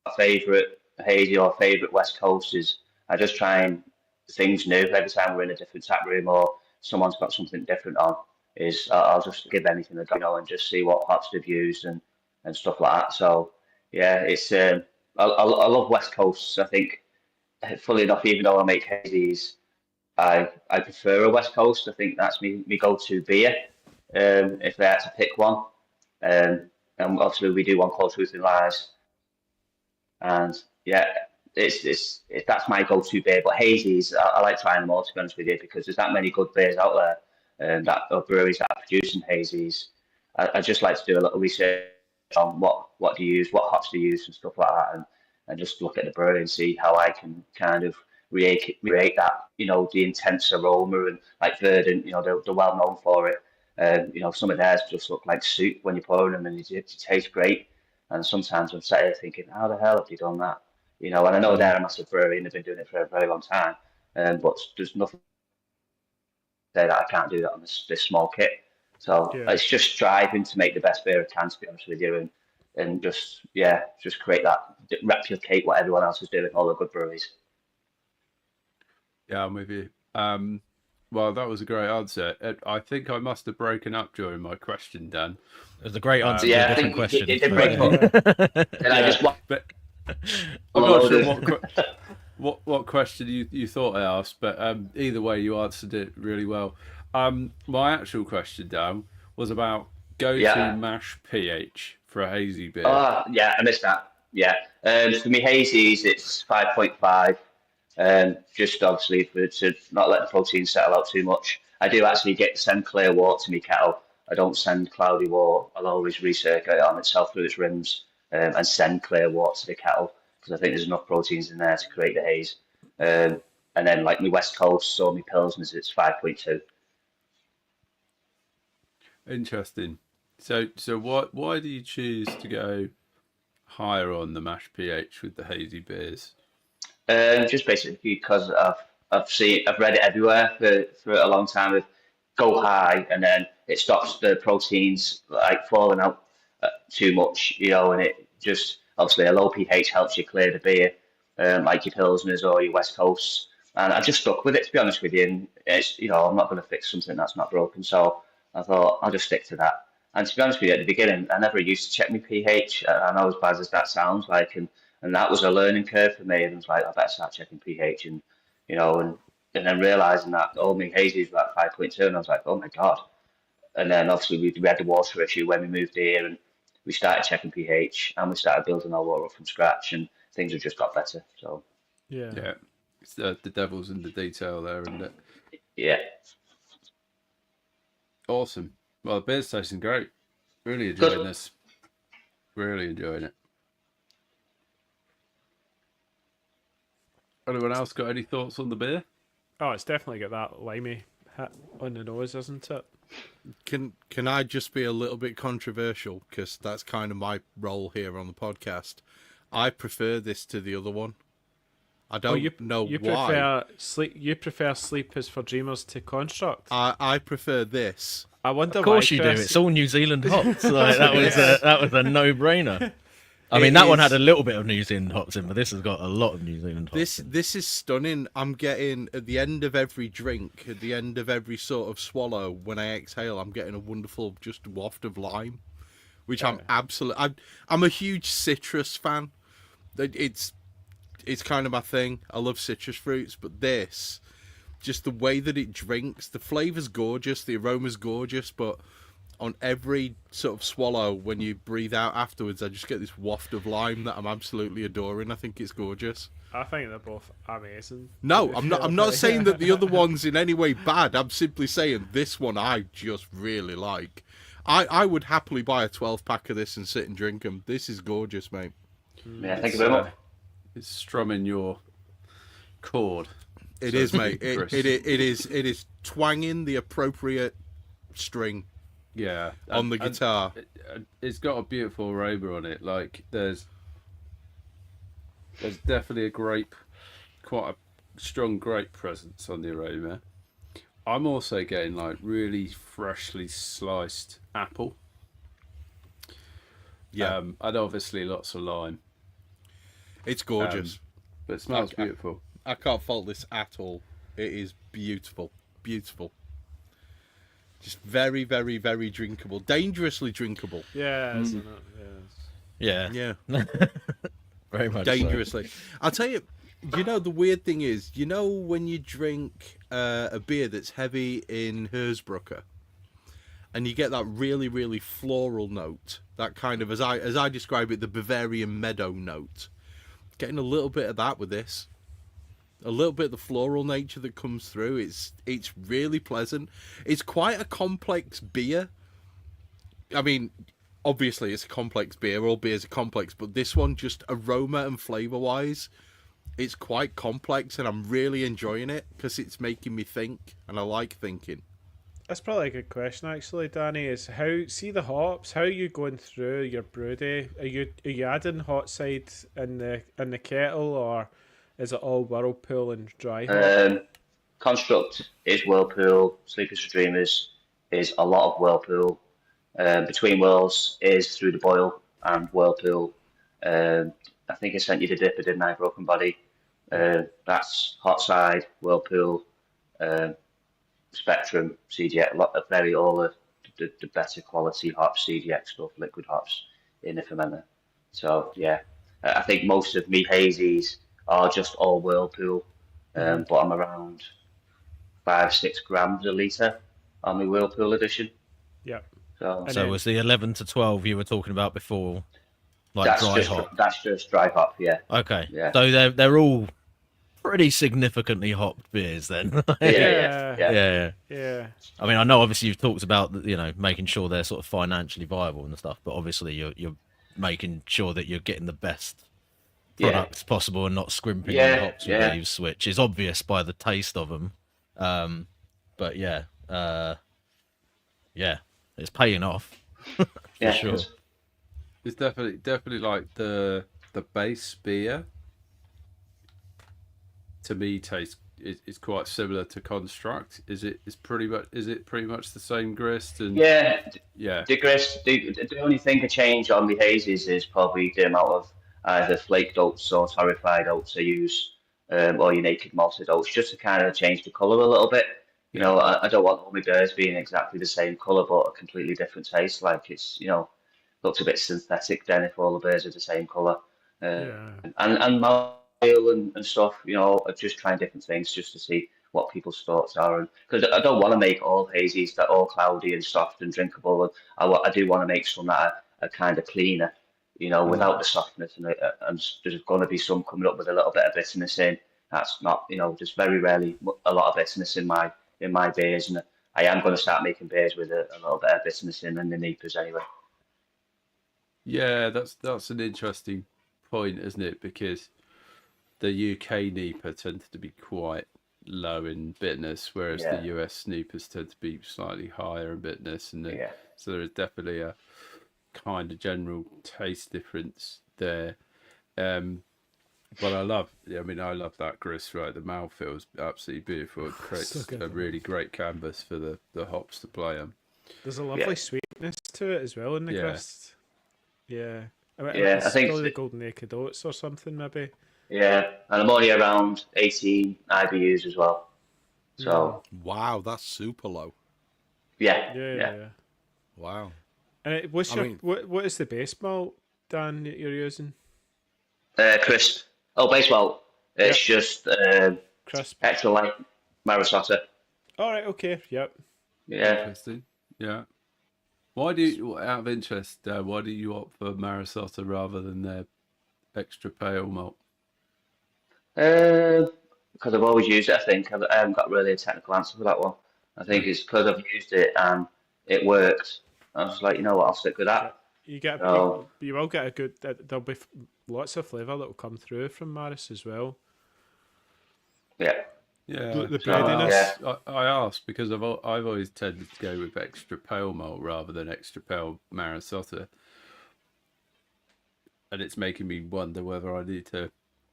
got a favourite hazy or favourite West Coasters. I just try and things new every time we're in a different tap room or someone's got something different on. I'll just give anything a go, and just see what hops they've used and stuff like that. So yeah, it's I love West Coasts. I think, fully enough, even though I make hazies, I prefer a West Coast. I think that's me go-to beer. If I had to pick one, and obviously we do one called Truth and Lies, and yeah, it's that's my go-to beer. But hazies, I like trying them all, to be honest with you, because there's that many good beers out there, that or breweries that are producing hazies. I just like to do a little research on what do you use, what hops do you use, and stuff like that, and just look at the brewery and see how I can kind of create that, the intense aroma. And like Verdant, they're well known for it. Some of theirs just look like soup when you're pouring them, and it tastes great. And sometimes I'm sat here thinking, how the hell have you done that? And I know they're a massive brewery and they've been doing it for a very long time. But there's nothing to say that I can't do that on this small kit. So it's just striving to make the best beer I can, to be honest with you, and just create that, replicate what everyone else is doing, all the good breweries. Yeah, I'm with you. Well, that was a great answer. I think I must have broken up during my question, Dan. It was a great answer to a different question. It did break up. And I just... But I'm not sure what question you thought I asked, but either way, you answered it really well. My actual question, Dan, was about go-to mash pH for a hazy beer. Yeah, I missed that. Yeah. For me, hazies, it's 5.5. Just obviously to not let the protein settle out too much. I do actually send clear water to my kettle. I don't send cloudy water. I'll always recirculate it on itself through its rims, and send clear water to the kettle, because I think there's enough proteins in there to create the haze. And then like my West Coast or my Pilsners, it's 5.2. Interesting. So why do you choose to go higher on the mash pH with the hazy beers? Just basically because I've read it everywhere for a long time. Of go high, and then it stops the proteins like falling out too much, and it just, obviously a low pH helps you clear the beer, like your Pilsners or your West Coasts. And I just stuck with it, to be honest with you. And it's, I'm not going to fix something that's not broken, so I thought I'll just stick to that. And to be honest with you, at the beginning, I never used to check my pH. I know, as bad as that sounds like, and that was a learning curve for me. And I was like, I better start checking pH, and then realizing that all my hazies were at 5.2, and I was like, oh my god. And then obviously we had the water issue when we moved here, and we started checking pH, and we started building our water up from scratch, and things have just got better. So yeah, it's the devil's in the detail there, isn't it? Yeah. Awesome. Well, the beer's tasting great. Really enjoying this. Really enjoying it. Anyone else got any thoughts on the beer? Oh, it's definitely got that limey hit on the nose, isn't it? Can I just be a little bit controversial, because that's kind of my role here on the podcast? I prefer this to the other one. I don't know you why. You prefer Sleep is for Dreamers to Construct. I prefer this. I wonder Of course why, you do. Chris. It's all New Zealand hops. Like, that was a no-brainer. I It mean, that one had is- a little bit of New Zealand hops in, but this has got a lot of New Zealand hops. This is stunning. I'm getting at the end of every drink, at the end of every sort of swallow, when I exhale, I'm getting a wonderful just waft of lime, which I'm absolutely. I'm a huge citrus fan. It's kind of my thing. I love citrus fruits, but this, just the way that it drinks, the flavor's gorgeous, the aroma's gorgeous, but on every sort of swallow, when you breathe out afterwards, I just get this waft of lime that I'm absolutely adoring. I think it's gorgeous. I think they're both amazing. No, I'm not saying that the other one's in any way bad. I'm simply saying this one I just really like. I would happily buy a 12-pack of this and sit and drink them. This is gorgeous, mate. Yeah, thank you very much. It's strumming your chord. It So, is, mate. Chris. It is twanging the appropriate string Yeah, on the and guitar. it's got a beautiful aroma on it. Like there's definitely quite a strong grape presence on the aroma. I'm also getting like really freshly sliced apple. Yeah, And obviously lots of lime. it's gorgeous. But it smells beautiful. I can't fault this at all. It is beautiful, beautiful. Just very, very, very drinkable. Dangerously drinkable. Yeah, isn't it? Yes. Yeah, Yeah, very much so. dangerously. I'll tell you. You know, the weird thing is, you know, when you drink a beer that's heavy in Hersbrucker, and you get that really, really floral note, that kind of, as I describe it, the Bavarian meadow note. Getting a little bit of that with this. A little bit of the floral nature that comes through. It's really pleasant. It's quite a complex beer. I mean, obviously it's a complex beer. All beers are complex, but this one, just aroma and flavour wise, it's quite complex, and I'm really enjoying it because it's making me think, and I like thinking. That's probably a good question, actually, Danny. Is how the hops? How are you going through your brew day? Are you adding hot side in the kettle, or is it all whirlpool and dry hop? Construct is Whirlpool. Sleepers for Dreamers is a lot of Whirlpool. Between Worlds is Through the Boil and Whirlpool. I think I sent you the dipper, didn't I? Broken Body. That's hot side, Whirlpool, Spectrum, CGX, all the better quality hops, CGX stuff, liquid hops in the fermenter. So yeah, I think most of me hazies are just all Whirlpool, but I'm around 5-6 grams a litre on my Whirlpool edition. Yeah. So And So then- was the 11 to 12 you were talking about before, like dry hop? that's just dry hop, yeah. Okay. Yeah. So they're all pretty significantly hopped beers then. Yeah. Yeah. Yeah. I mean, I know obviously you've talked about making sure they're sort of financially viable and stuff, but obviously you're making sure that you're getting the best products possible and not scrimping on the hops with these, which is obvious by the taste of them. But yeah, it's paying off for sure. It's definitely like the base beer. To me, tastes it's quite similar to Construct. Is it pretty much the same grist? And Yeah, yeah, the grist. The only thing to change on the hazes is probably the amount of either flaked oats or torrefied oats I use, or your naked malted oats, just to kind of change the colour a little bit. You know, I don't want all my beers being exactly the same colour, but a completely different taste. Like it's, looks a bit synthetic then if all the beers are the same colour. And mouthfeel and stuff, just trying different things just to see what people's thoughts are. And because I don't want to make all hazies that are all cloudy and soft and drinkable. I do want to make some that are kind of cleaner, without the softness. And there's going to be some coming up with a little bit of bitterness in. That's not, there's very rarely a lot of bitterness in my beers. And I am going to start making beers with a little bit of bitterness in the NEPAs anyway. yeah, that's an interesting point, isn't it? Because the UK NEPA tends to be quite low in bitterness, whereas the US NEPAs tend to be slightly higher in bitterness, and so there is definitely a kind of general taste difference there. But I love that grist, right? The mouthfeel is absolutely beautiful. It creates good. a really great canvas for the hops to play on. There's a lovely sweetness to it as well in the grist. Yeah. I mean, Yeah, it's I think probably the Golden Naked Oats or something, maybe. yeah, and I'm only around 18 IBUs as well. So Wow, that's super low. Yeah. Wow. And what is the base malt, Dan, that you're using? Crisp. Oh, base malt. It's just Crisp. extra light Marisota. All right. Okay. Yep. Yeah. Interesting. Yeah. Why do you, out of interest, why do you opt for Marisota rather than their extra pale malt? Because I've always used it, I think. I haven't got really a technical answer for that one. I think it's because I've used it and it worked. I was like, you know what, I'll stick with that. You will get a good. There'll be lots of flavour that will come through from Maris as well. Yeah. Yeah, The breadiness. I asked because I've always tended to go with extra pale malt rather than extra pale Marisota, and it's making me wonder whether I need to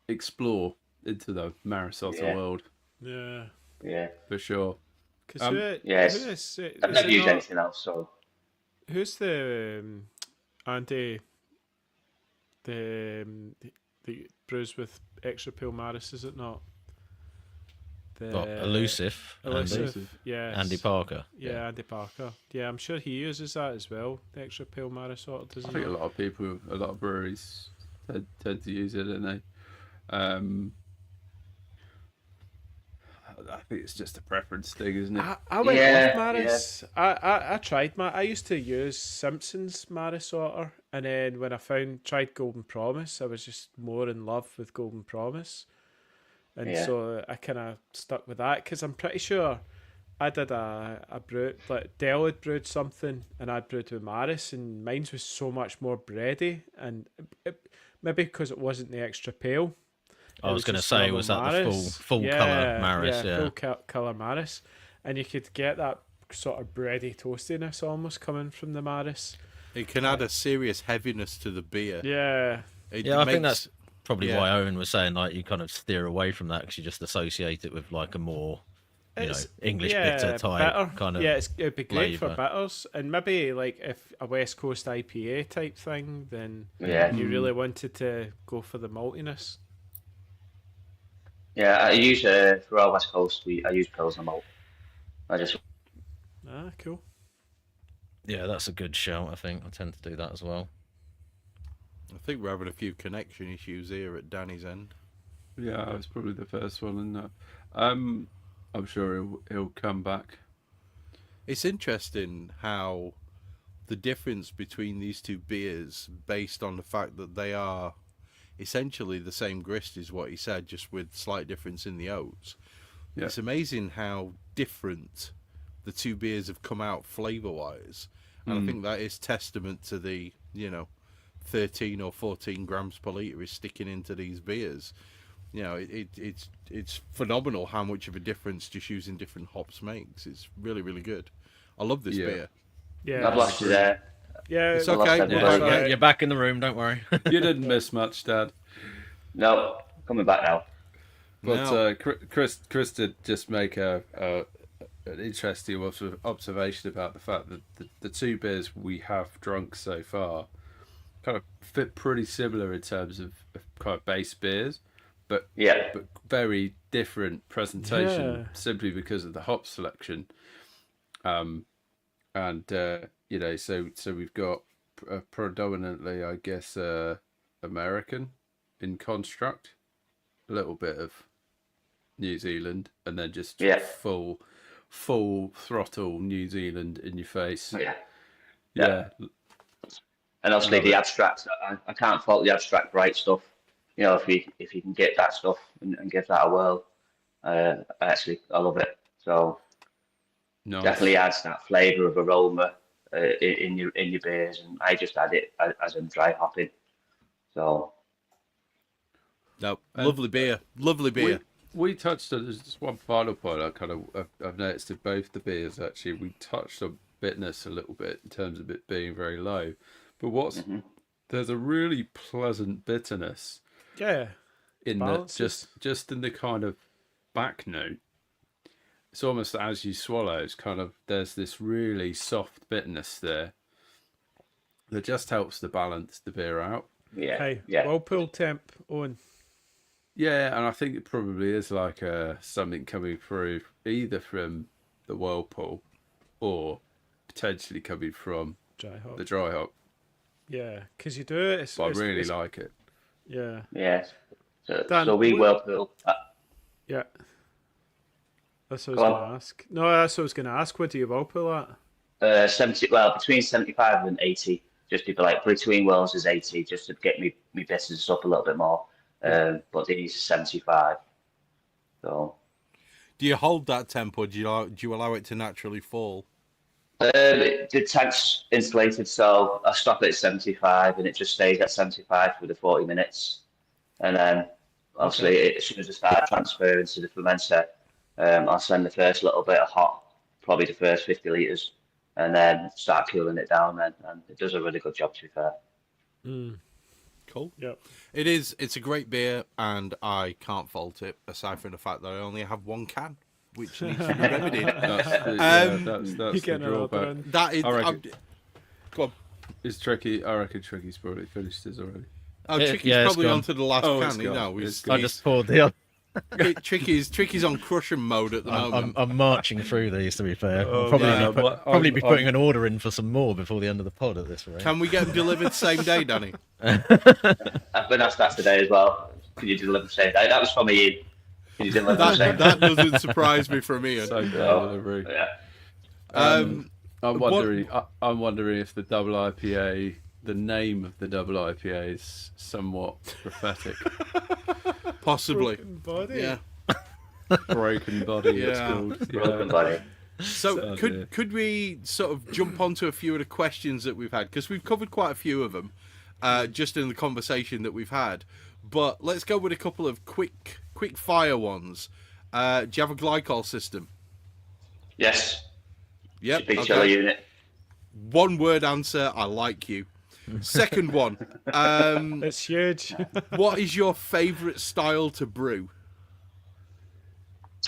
explore into the Marisota world. Yeah, for sure. Yes. I've never used anything else, so. Who's the Andy? The brews with extra pale Maris, is it not? Elusive. Yeah. Andy Parker. Yeah, Andy Parker. Yeah, I'm sure he uses that as well. The extra pale Maris sort of, doesn't he? I think a lot of breweries tend to use it, don't they? I think it's just a preference thing, isn't it? I went off Maris. Yeah. I tried I used to use Simpson's Maris Otter, and then when I tried Golden Promise, I was just more in love with Golden Promise. And so I kind of stuck with that because I'm pretty sure I did a brew, like Dell had brewed something and I'd brewed with Maris, and mine was so much more bready, and maybe because it wasn't the extra pale. I was going to say, was that Maris. The full colour Maris? Yeah, full colour Maris. And you could get that sort of bready toastiness almost coming from the Maris. It can add a serious heaviness to the beer. Yeah. I think that's probably why Owen was saying, like, you kind of steer away from that because you just associate it with, like, a more, English bitter type kind of it'd be great flavour. for bitters. And maybe, like, if a West Coast IPA type thing, then you really wanted to go for the maltiness. Yeah, I use for our West Coast. I use Pilsner malt. Cool. Yeah, that's a good shout. I think I tend to do that as well. I think we're having a few connection issues here at Danny's end. Yeah, it's probably the first one, isn't it? I'm sure he'll come back. It's interesting how the difference between these two beers, based on the fact that they are essentially the same grist, is what he said, just with slight difference in the oats. Yeah. It's amazing how different the two beers have come out flavour-wise. And I think that is testament to the, 13 or 14 grams per litre is sticking into these beers. It's phenomenal how much of a difference just using different hops makes. It's really, really good. I love this beer. Yeah, I've lost you there. Yeah, it's okay. Yeah, you're back in the room. Don't worry. You didn't miss much, Dad. No, coming back now. But Chris did just make an interesting observation about the fact that the two beers we have drunk so far kind of fit pretty similar in terms of kind of base beers, but very different presentation simply because of the hop selection. So we've got predominantly, I guess, American in construct, a little bit of New Zealand, and then just full throttle New Zealand in your face. Yeah. And obviously the abstract, I can't fault the abstract bright stuff. If you can get that stuff and give that a whirl, I love it. So definitely adds that flavour of aroma in your beers, and I just add it as in dry hopping. So lovely beer. We touched on, there's just one final point I've noticed in both the beers actually. We touched on bitterness a little bit in terms of it being very low, but there's a really pleasant bitterness Yeah. In the Balances. just in the kind of back note, it's almost as you swallow, it's kind of there's this really soft bitterness there that just helps to balance the beer out. Yeah. Hey, Yeah. whirlpool temp on. Yeah, and I think it probably is like something coming through either from the whirlpool or potentially coming from Dry hop. the dry hop. Yeah, because you do it. But I really like it. Yeah. Yeah. Dan, So we whirlpool. Yeah. That's what I Go was on. going to ask. No, that's what I was going to ask. What do you whirlpool at? 70. Well, between 75 and 80. Just people like between wells is 80, just to get me business up a little bit more. But these 75. So. Do you hold that temp, or do you allow it to naturally fall? The tank's insulated, so I stop it at 75, and it just stays at 75 for the 40 minutes. And then, obviously, as soon as I start transferring to the fermenter, I'll send the first little bit of hot, probably the first 50 litres, and then start cooling it down. And it does a really good job, to be fair. Cool. Yep. It's a great beer, and I can't fault it, aside from the fact that I only have one can, which needs to be remedied. That's You the get another drawback. one. That is... I reckon- Go on. It's tricky. I reckon Tricky's probably finished his already. Oh, Yeah, Tricky's yeah, it's probably gone. on to the last Oh, can. it's You gone. know, It's I just poured the other. Tricky's on crushing mode at the moment. I'm marching through these, to be fair. Oh, I'll probably yeah, be, but probably I'm- be putting an order in for some more before the end of the pod at this rate. Can we get them delivered same day, Danny? I've been asked that today as well. Can you deliver the same day? That was from Ian. Can you deliver the same That doesn't surprise me from Ian. Same day Oh, delivery. Yeah. I'm What- wondering. I'm wondering if the double IPA, the name of the double IPA, is somewhat prophetic. Possibly. Broken body. Yeah. Broken body. It's Yeah. called. Broken body. So Oh, could dear. could we sort of jump onto a few of the questions that we've had, because we've covered quite a few of them just in the conversation that we've had, but let's go with a couple of quick fire ones. Do you have a glycol system? Yes. Yep. Big chiller unit. One word answer. I like you. Second one. It's huge. What is your favourite style to brew?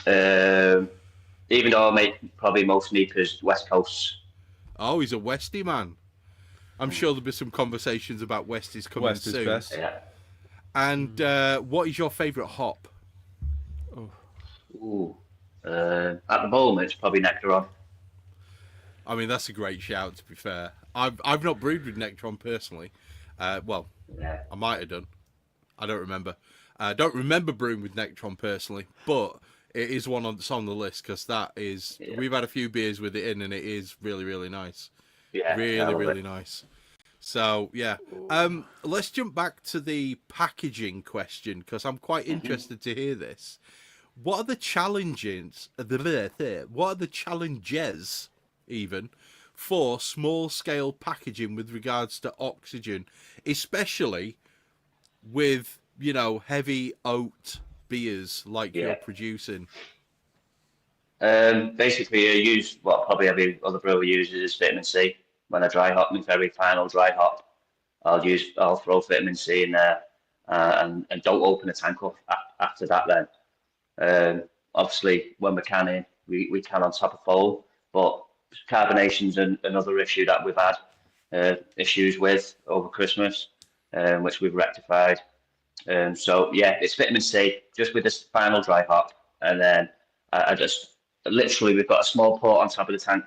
Even though I make probably most Neepers West Coast. Oh, he's a Westie man. I'm sure there'll be some conversations about Westies coming West is soon. best. Yeah. And what is your favourite hop? Ooh. At the moment, it's probably Nectaron. I mean, that's a great shout, to be fair. I've not brewed with Nectron personally. Well, Yeah. I might have done. I don't remember. I don't remember brewing with Nectron personally, but it is one that's on the list, because that is... Yeah. We've had a few beers with it in, and it is really, really nice. Yeah. I Really, love really it. nice. So, yeah. Let's jump back to the packaging question, because I'm quite interested to hear this. What are the challenges... What are the challenges, even, for small-scale packaging with regards to oxygen, especially with, you know, heavy oat beers like you're producing? Basically, I use what probably every other brewer uses is vitamin C. When I dry hop, my very final dry hop, I'll throw vitamin C in there and don't open the tank up after that. Then, obviously, when we're canning, we can on top of foam, but carbonation's another issue that we've had issues with over Christmas, which we've rectified. So yeah, it's vitamin C just with this final dry hop, and then I just literally we've got a small port on top of the tank,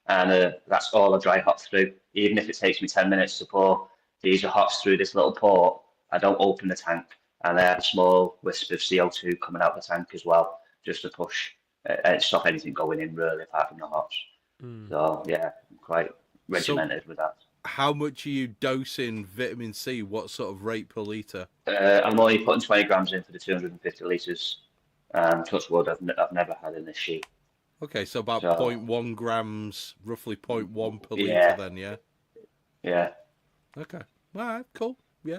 and that's all I dry hop through. Even if it takes me 10 minutes to pour these hops through this little port, I don't open the tank, and I have a small wisp of CO2 coming out the tank as well, just to push and stop anything going in really apart from the hops. So yeah, I'm quite regimented with that. How much are you dosing vitamin C? What sort of rate per litre? I'm only putting 20 grams in for the 250 litres. Touch wood, I've never had an issue. Okay, so about So- 0.1 grams, roughly 0.1 per Yeah. litre then, yeah? Yeah. Okay. All right, cool. Yeah.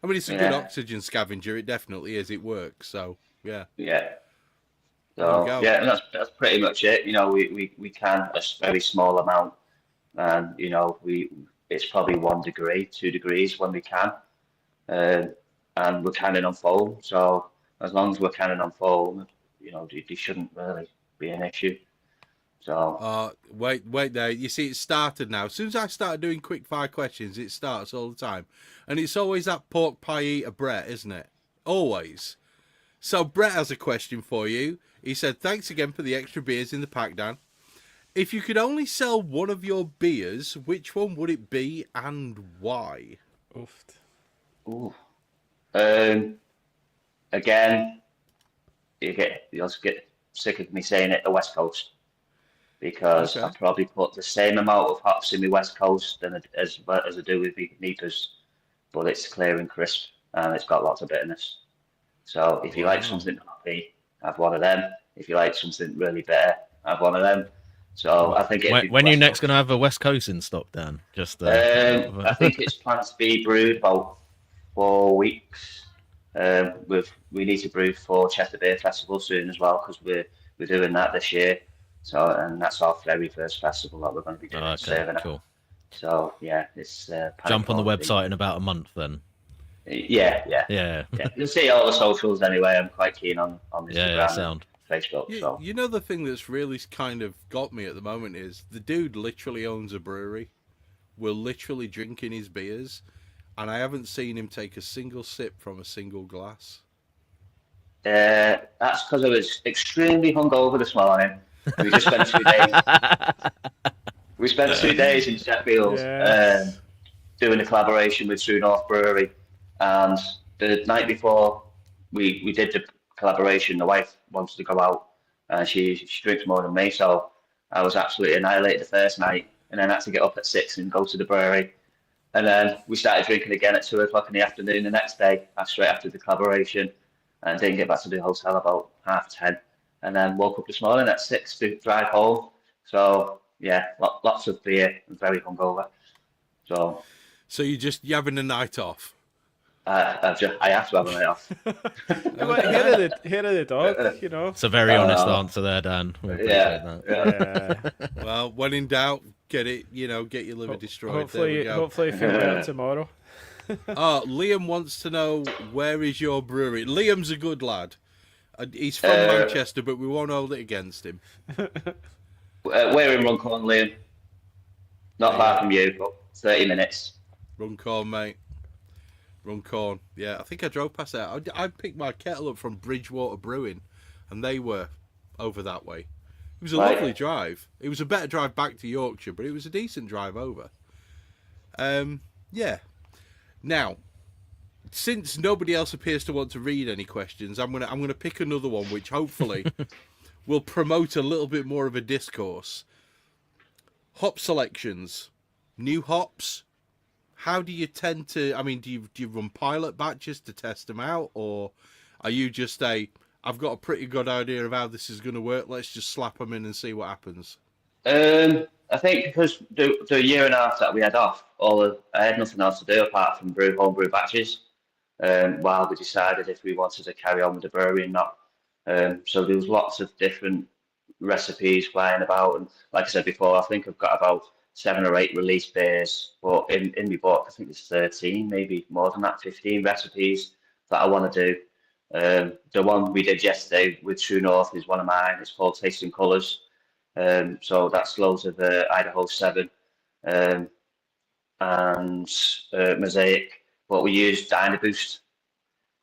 I mean, it's a good Yeah. oxygen scavenger. It definitely is. It works. So, yeah. Yeah. There you So go. yeah, and that's pretty much it. You know, we can a very small amount, and you know it's probably 1 degree, 2 degrees when we can. and we're canning on foam. So as long as we're canning on foam, they shouldn't really be an issue. So wait there. You see, it started now. As soon as I started doing quick fire questions, it starts all the time, and it's always that pork pie eater Brett, isn't it? Always. So Brett has a question for you. He said, "Thanks again for the extra beers in the pack, Dan. If you could only sell one of your beers, which one would it be and why?" Oofed. ooh. Again, you'll get sick of me saying it, the West Coast. Because Okay. I probably put the same amount of hops in my West Coast as I do with my Neepers, but it's clear and crisp and it's got lots of bitterness. So if you like something hoppy, have one of them. If you like something really bitter, have one of them. So I think When you next going to have a West Coast in stock, Dan? Just I think it's planned to be brewed about 4 weeks. We need to brew for Chester Beer Festival soon as well because we're doing that this year. So, and that's our very first festival that we're going to be doing. okay, cool. So, yeah, it's... Jump on the website in about a month then. Yeah. You'll see all the socials anyway. I'm quite keen on Instagram sound. and Facebook. So. You know, the thing that's really kind of got me at the moment is the dude literally owns a brewery. We're literally drinking his beers, and I haven't seen him take a single sip from a single glass. That's because I was extremely hungover this morning. We just spent 2 days. We spent 2 days in Sheffield doing a collaboration with True North Brewery, and the night before we did the collaboration, the wife wanted to go out, and she drinks more than me, so I was absolutely annihilated the first night, and then had to get up at 6 and go to the brewery, and then we started drinking again at 2 o'clock in the afternoon the next day, straight after the collaboration, and didn't get back to the hotel about 10:30. And then woke up this morning at 6 to drive home. So yeah, lots of beer and very hungover. So you're having a night off. I have to have a night off. Hair of the dog, you know. It's a very honest answer there, Dan. We appreciate that. Well, when in doubt, get your liver destroyed. Hopefully feel better tomorrow. Liam wants to know, where is your brewery? Liam's a good lad. He's from Manchester, but we won't hold it against him. We're in Runcorn, Liam. Not far from you, but 30 minutes. Runcorn, mate. Runcorn. Yeah, I think I drove past there. I picked my kettle up from Bridgewater Brewing, and they were over that way. It was a lovely drive. It was a better drive back to Yorkshire, but it was a decent drive over. Yeah. Now, since nobody else appears to want to read any questions, I'm gonna pick another one, which hopefully will promote a little bit more of a discourse. Hop selections, new hops. How do you tend to? I mean, do you run pilot batches to test them out, or are you just I've got a pretty good idea of how this is going to work. Let's just slap them in and see what happens. I think because the year and a half that we had off, I had nothing else to do apart from brew homebrew batches. While we decided if we wanted to carry on with the brewery or not. So there was lots of different recipes flying about, and like I said before, I think I've got about 7 or 8 release beers, but in my book I think there's 13, maybe more than that, 15 recipes that I want to do. The one we did yesterday with True North is one of mine. It's called Tasting Colours. So that's loads of Idaho 7 and Mosaic. But we used Dynaboost.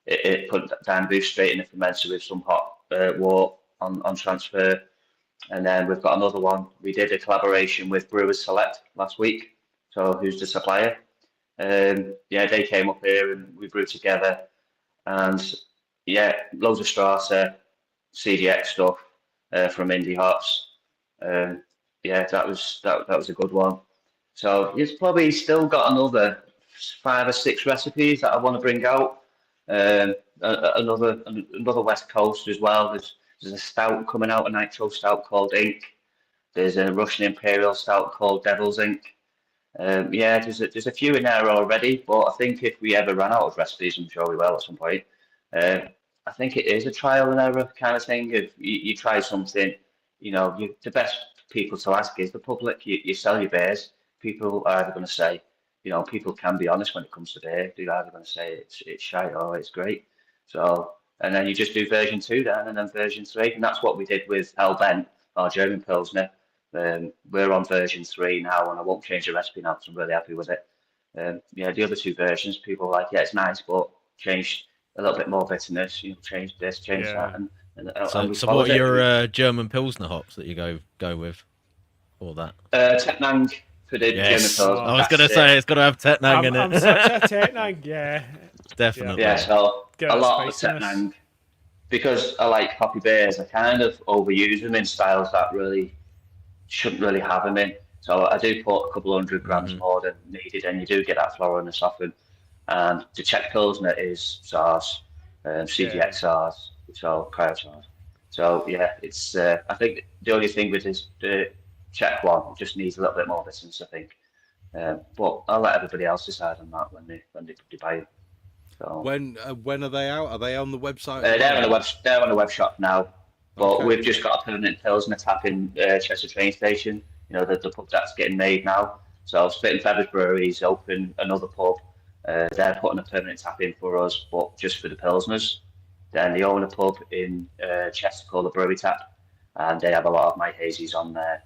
It put Dynaboost straight in the fermenter with some hot wort on transfer. And then we've got another one. We did a collaboration with Brewers Select last week. So who's the supplier? They came up here and we brewed together. And loads of Strata, CDX stuff from Indie Hops. That was a good one. So it's probably still got another 5 or 6 recipes that I want to bring out. Another West Coast as well. There's a stout coming out, a nitro stout called Ink. There's a Russian Imperial stout called Devil's Ink. There's a few in there already, but I think if we ever run out of recipes, I'm sure we will at some point. I think it is a trial and error kind of thing. If you try something, the best people to ask is the public. You sell your beers, people are either going to say, people can be honest when it comes to beer. They're either going to say it's shite or it's great. So, and then you just do version 2 then, and then version 3, and that's what we did with Hellbent, our German Pilsner. We're on version 3 now, and I won't change the recipe now because I'm really happy with it. The other 2 versions, people are like, yeah, it's nice, but change a little bit more bitterness. Change this, change that, and so what are your German Pilsner hops that you go with for that? Tettnang for the German Pilsner. I was going to say it's got to have Tettnang in it. I'm such a Tettnang, yeah. Definitely. Yeah, so Get a that lot of spiciness. Tettnang, because I like hoppy beers, I kind of overuse them in styles that really shouldn't really have them in. So I do put a couple 100 grams more than needed, and you do get that floralness often. And the Czech Pilsner is SARS, CDX SARS, so cryo SARS. So yeah, it's. I think the only thing with the Czech one just needs a little bit more bitterness, I think. But I'll let everybody else decide on that when they buy it. So, when are they out? Are they on the website? they're on the web shop now. But Okay. we've just got a permanent Pilsner tap in Chester train station. The pub that's getting made now. So Spit and Feathers Brewery's open another pub. They're putting a permanent tap in for us, but just for the Pilsners. Then they own a pub in Chester called the Brewery Tap, and they have a lot of my hazies on there.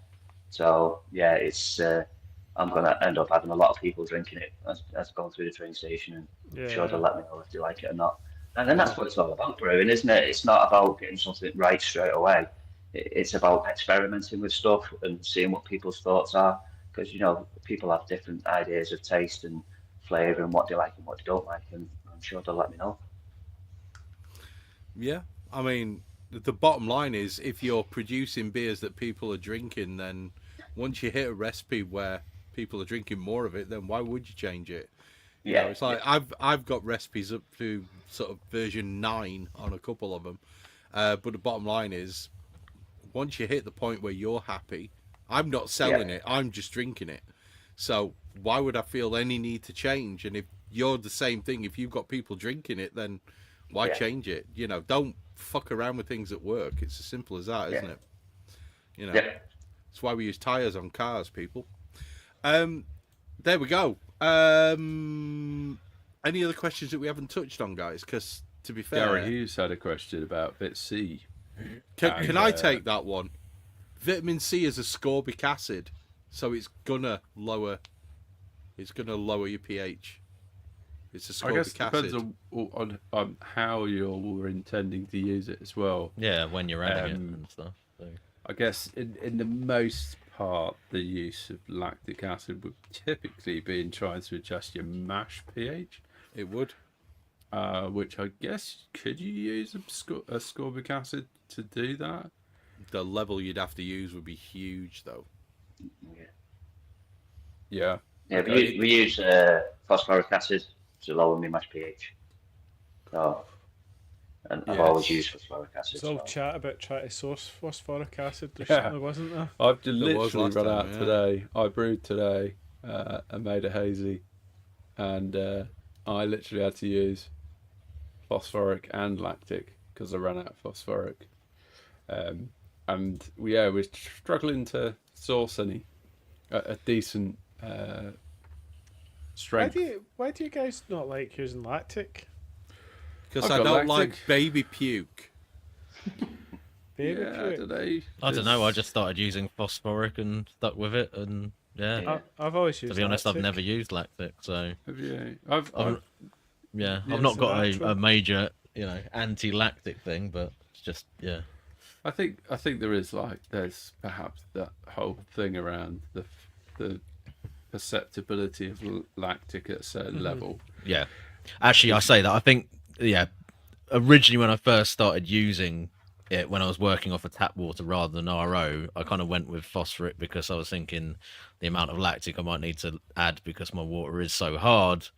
So yeah, it's I'm gonna end up having a lot of people drinking it as going through the train station, and I'm sure they'll let me know if they like it or not. And then that's what it's all about, brewing, isn't it? It's not about getting something right straight away. It's about experimenting with stuff and seeing what people's thoughts are, because people have different ideas of taste and flavour and what they like and what they don't like, and I'm sure they'll let me know. Yeah, I mean, the bottom line is, if you're producing beers that people are drinking, then once you hit a recipe where people are drinking more of it, then why would you change it? It's like I've got recipes up to sort of version 9 on a couple of them, but the bottom line is, once you hit the point where you're happy, I'm not selling it, I'm just drinking it. So why would I feel any need to change? And if you're the same thing, if you've got people drinking it, then why change it? Don't fuck around with things at work. It's as simple as that, isn't it? That's why we use tires on cars, people. There we go. Any other questions that we haven't touched on, guys? Because to be fair, Gary Hughes had a question about Vit C. Can I take that one? Vitamin C is ascorbic acid, so it's gonna lower your pH. It's ascorbic I guess it acid. depends on how you're intending to use it as well. Yeah, when you're adding it and stuff. So. I guess in the most part, the use of lactic acid would typically be in trying to adjust your mash pH. It would. Which I guess, could you use ascorbic acid to do that? The level you'd have to use would be huge, though. Yeah. Yeah, Okay. we use phosphoric acid to lower my mash pH. So, and I've always used phosphoric acid. There's all chat about trying to source phosphoric acid Yeah. recently, wasn't there? I've was literally last run time, out today. I brewed today and made a hazy, and I literally had to use phosphoric and lactic because I ran out of phosphoric. And we're struggling to source any a decent strength. Why do you guys not like using lactic? Because I've I got don't like lactic. baby puke. Baby Yeah, puke? I don't know. I just started using phosphoric and stuck with it, and I've always used. To be honest, I've lactic. never used lactic, so Have you? I've Yeah, I've not it's got natural. a major anti-lactic thing, but it's just I think there is there's perhaps that whole thing around the perceptibility of lactic at a certain level. Yeah. Actually, I say that. I think, originally when I first started using it, when I was working off of tap water rather than RO, I kind of went with phosphoric because I was thinking the amount of lactic I might need to add because my water is so hard.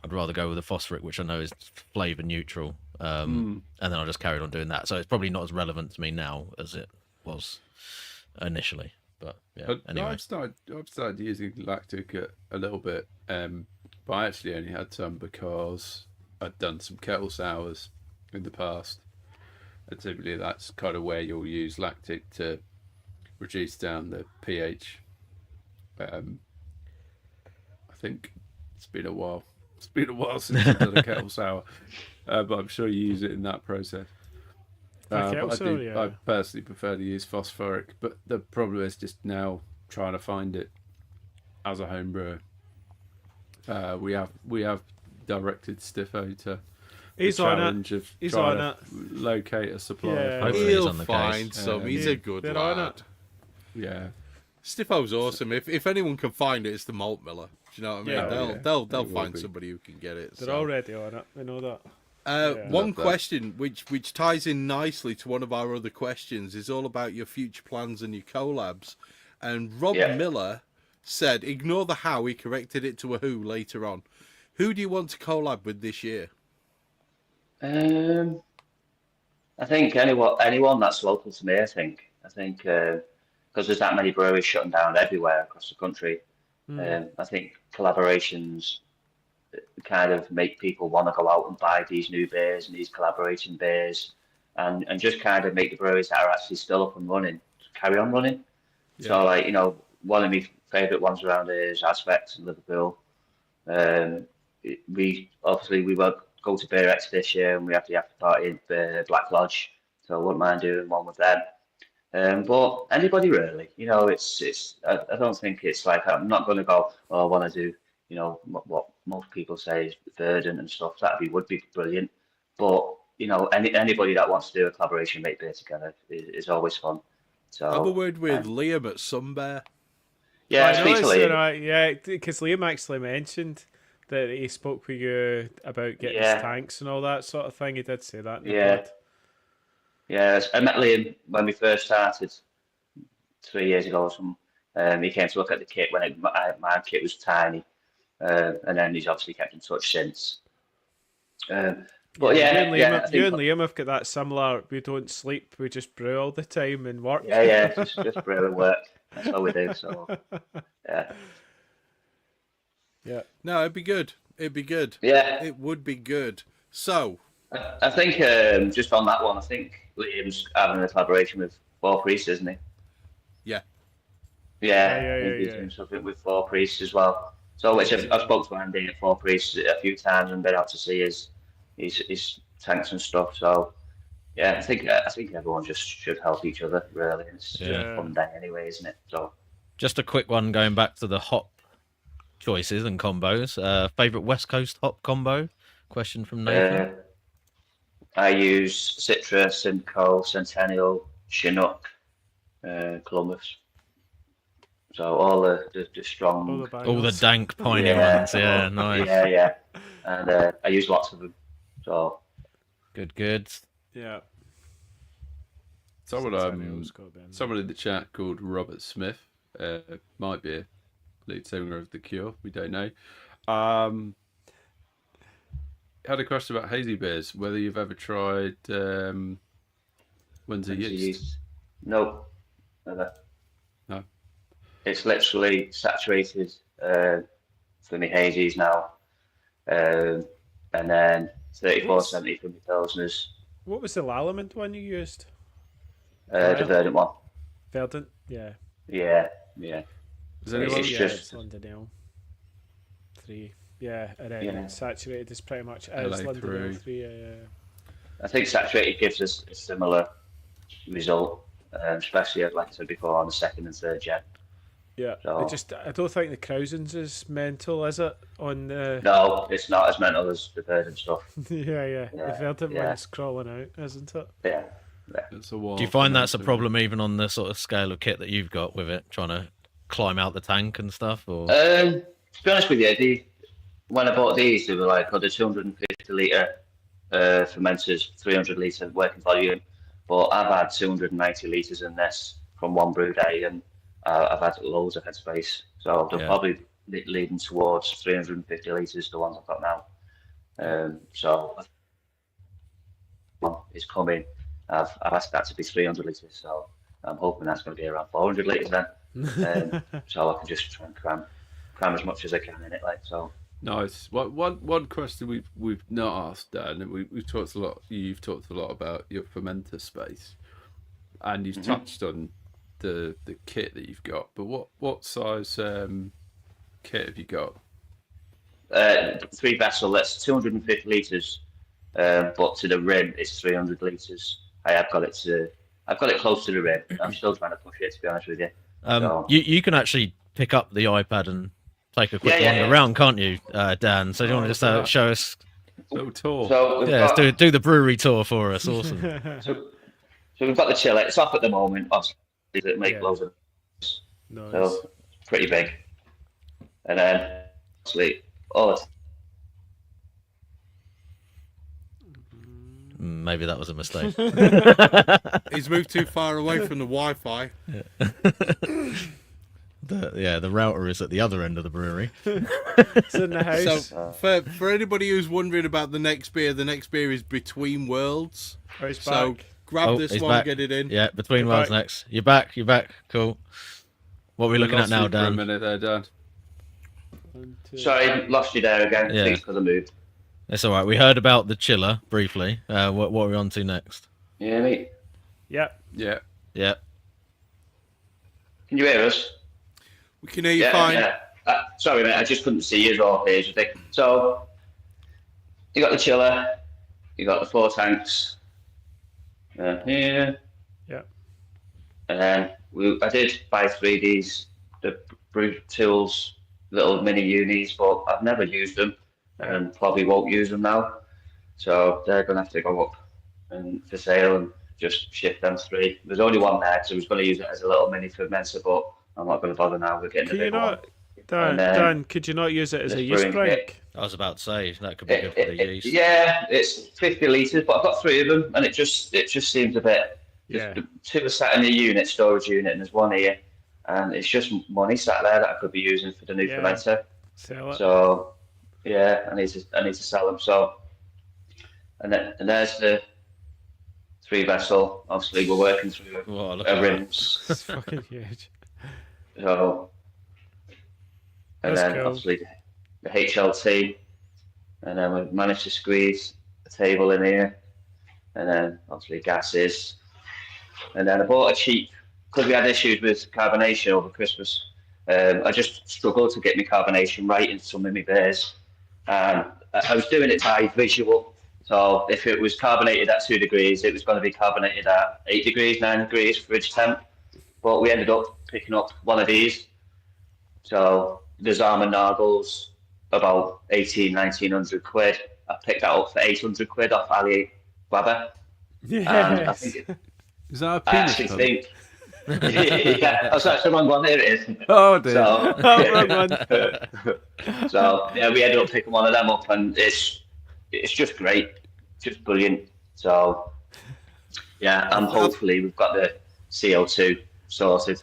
I'd rather go with the phosphoric, which I know is flavour neutral. And then I just carried on doing that. So it's probably not as relevant to me now as it was initially. But anyway. I've started using lactic a little bit, but I actually only had some because I'd done some kettle sours in the past, and typically that's kind of where you'll use lactic to reduce down the pH. I think it's been a while. It's been a while since I've done a kettle sour, but I'm sure you use it in that process. Kettle But sour, yeah. I personally prefer to use phosphoric, but the problem is just now trying to find it as a home brewer. We have directed Stiffo to the challenge of trying to locate a supplier. Hopefully He'll on the find case. some. He's a good They're on lad. it. Yeah. Stiffo's awesome. If anyone can find it, it's the malt miller. Do you know what I mean? Yeah, they'll It will find be. somebody who can get it. They're so. already on it. We know that. One Love that. question which ties in nicely to one of our other questions is all about your future plans and your collabs. And Rob Miller said, ignore the how, he corrected it to a who later on. Who do you want to collab with this year? I think anyone that's local to me. I think because there's that many breweries shutting down everywhere across the country. I think collaborations kind of make people want to go out and buy these new beers and these collaboration beers, and just kind of make the breweries that are actually still up and running carry on running. Yeah. So like one of my favourite ones around here is Aspect in Liverpool. We won't go to Beer X this year, and we have the after party at Black Lodge, so I wouldn't mind doing one with them. But anybody really, it's. I don't think it's like I'm not going to go. Oh, I want to do, what most people say is Verdant and stuff. Would be brilliant. But anybody that wants to do a collaboration, make beer together is always fun. So Have a word with Liam at Sunbear. yeah, I know speak to it's Liam. alright, yeah, because Liam actually mentioned that he spoke with you about getting his tanks and all that sort of thing. He did say that. In the pod. Yeah, I met Liam when we first started 3 years ago or something. He came to look at the kit when my kit was tiny, and then he's obviously kept in touch since. But you yeah, and Liam, I think, you and Liam have got that similar. We don't sleep. We just brew all the time and work. yeah, just brew and work. That's all we do. So yeah. Yeah. No, it'd be good. It'd be good. Yeah. It would be good. So, I think just on that one, I think Liam's having a collaboration with Four Priests, isn't he? yeah. Yeah, he's doing something with Four Priests as well. So, which I've spoke to Andy at Four Priests a few times and been out to see his tanks and stuff. So, yeah, I think everyone just should help each other. Really, it's just a fun day anyway, isn't it? So, just a quick one going back to the hop choices and combos. Favorite West Coast hop combo? Question from Nathan. I use Citra, Simcoe, Centennial, Chinook, Columbus. So all the strong, all the dank piney ones. Yeah, nice. Yeah, and I use lots of them. So good. Yeah. Someone in the chat called Robert Smith might be a lead singer of The Cure. We don't know. Had a question about hazy beers. Whether you've ever tried Windsor yeast? No, never. No. It's literally saturated for me hazies now, and then 3470 for me pilsners. What was the Lalamint one you used? The Verdant one. Verdant, yeah. Yeah. Is anyone? It's Yeah, just it's London Ale 3. Yeah, and then saturated is pretty much as LA London Ale 3. 3. Yeah. I think saturated gives us a similar result, especially like I said before on the second and third gen. Yeah, So, I don't think the Krausens is mental, is it? On the no, it's not as mental as the Verdant stuff. yeah. The Verdant one's crawling out, isn't it? Yeah. It's a while. Do you find that's a problem even on the sort of scale of kit that you've got with it, trying to climb out the tank and stuff? Or To be honest with you, when I bought these, they were like the 250 litre fermenters, 300 litre working volume. But I've had 290 litres in this from one brew day, and I've had loads of headspace. So they're probably leading towards 350 litres, the ones I've got now. So it's coming. I've asked that to be 300 litres, so I'm hoping that's going to be around 400 litres then. So I can just try and cram as much as I can in it, like so. Nice. One question we've not asked, Dan, and we've talked a lot. You've talked a lot about your fermenter space, and you've touched on the kit that you've got. But what size kit have you got? Three vessel. That's 250 litres, but to the rim it's 300 litres. I've got it close to the rim. I'm still trying to push it, to be honest with you. So, You can actually pick up the iPad and take a quick wander around, can't you, Dan? So do you want to just show us? Little tour. So Let's do the brewery tour for us. Awesome. So we've got the chiller. It's off at the moment. Obviously, it make loads of. Nice. So pretty big. And then obviously Maybe that was a mistake. He's moved too far away from the Wi-Fi. The router is at the other end of the brewery. It's in the house. So for anybody who's wondering about the next beer is Between Worlds. Oh, he's So back. grab Oh, this he's one, back. get it in. Yeah, Between You're Worlds back. next. You're back. Cool. What are we looking at Lost now, you for a Dan? minute there, Dan. 1, 2. sorry, lost you there again. Yeah. I think it's because I moved. It's all right. We heard about the chiller briefly. What are we on to next? Yeah, mate. Yep. Yeah. Yeah. Can you hear us? We can hear you fine. Yeah. Sorry, mate. I just couldn't see you or hear you. So you got the chiller. You got the 4 tanks. Here. Yep. And then I did buy 3Ds, the brew tools, little mini unis, but I've never used them and probably won't use them now. So they're going to have to go up and for sale and just ship them 3. There's only one there because I was going to use it as a little mini fermenter, but I'm not going to bother now. We're getting Can a you big one. not, Dan? And then Dan, could you not use it as a this yeast brewing drink? I was about to say that could be good for the yeast. Yeah, it's 50 litres, but I've got 3 of them, and it just seems a bit. Yeah. 2 are sat in the storage unit, and there's 1 here, and it's just money sat there that I could be using for the new Yeah. fermenter. Sell it. So, yeah, I need to sell them. So, and there's the 3 vessel. Obviously, we're working through Whoa, look at that. rims. It's fucking huge. So, and That's then cool. obviously the HLT, and then we've managed to squeeze a table in here, and then obviously gases, and then I bought a cheap because we had issues with carbonation over Christmas. I just struggled to get my carbonation right in some of my beers, and I was doing it by visual. So if it was carbonated at 2 degrees, it was going to be carbonated at 8 degrees, 9 degrees fridge temp. But we ended up picking up one of these. So there's almond Nargles, about 1900 quid. I picked that up for 800 quid off Alibaba. And I Yes. think Is that a I penis? actually pun? think. Yeah, oh, sorry, it's the wrong one. There it is. Oh dear. So, Oh, wrong one. so yeah, we ended up picking one of them up, and it's just great, just brilliant. So yeah, and hopefully we've got the CO2 sorted,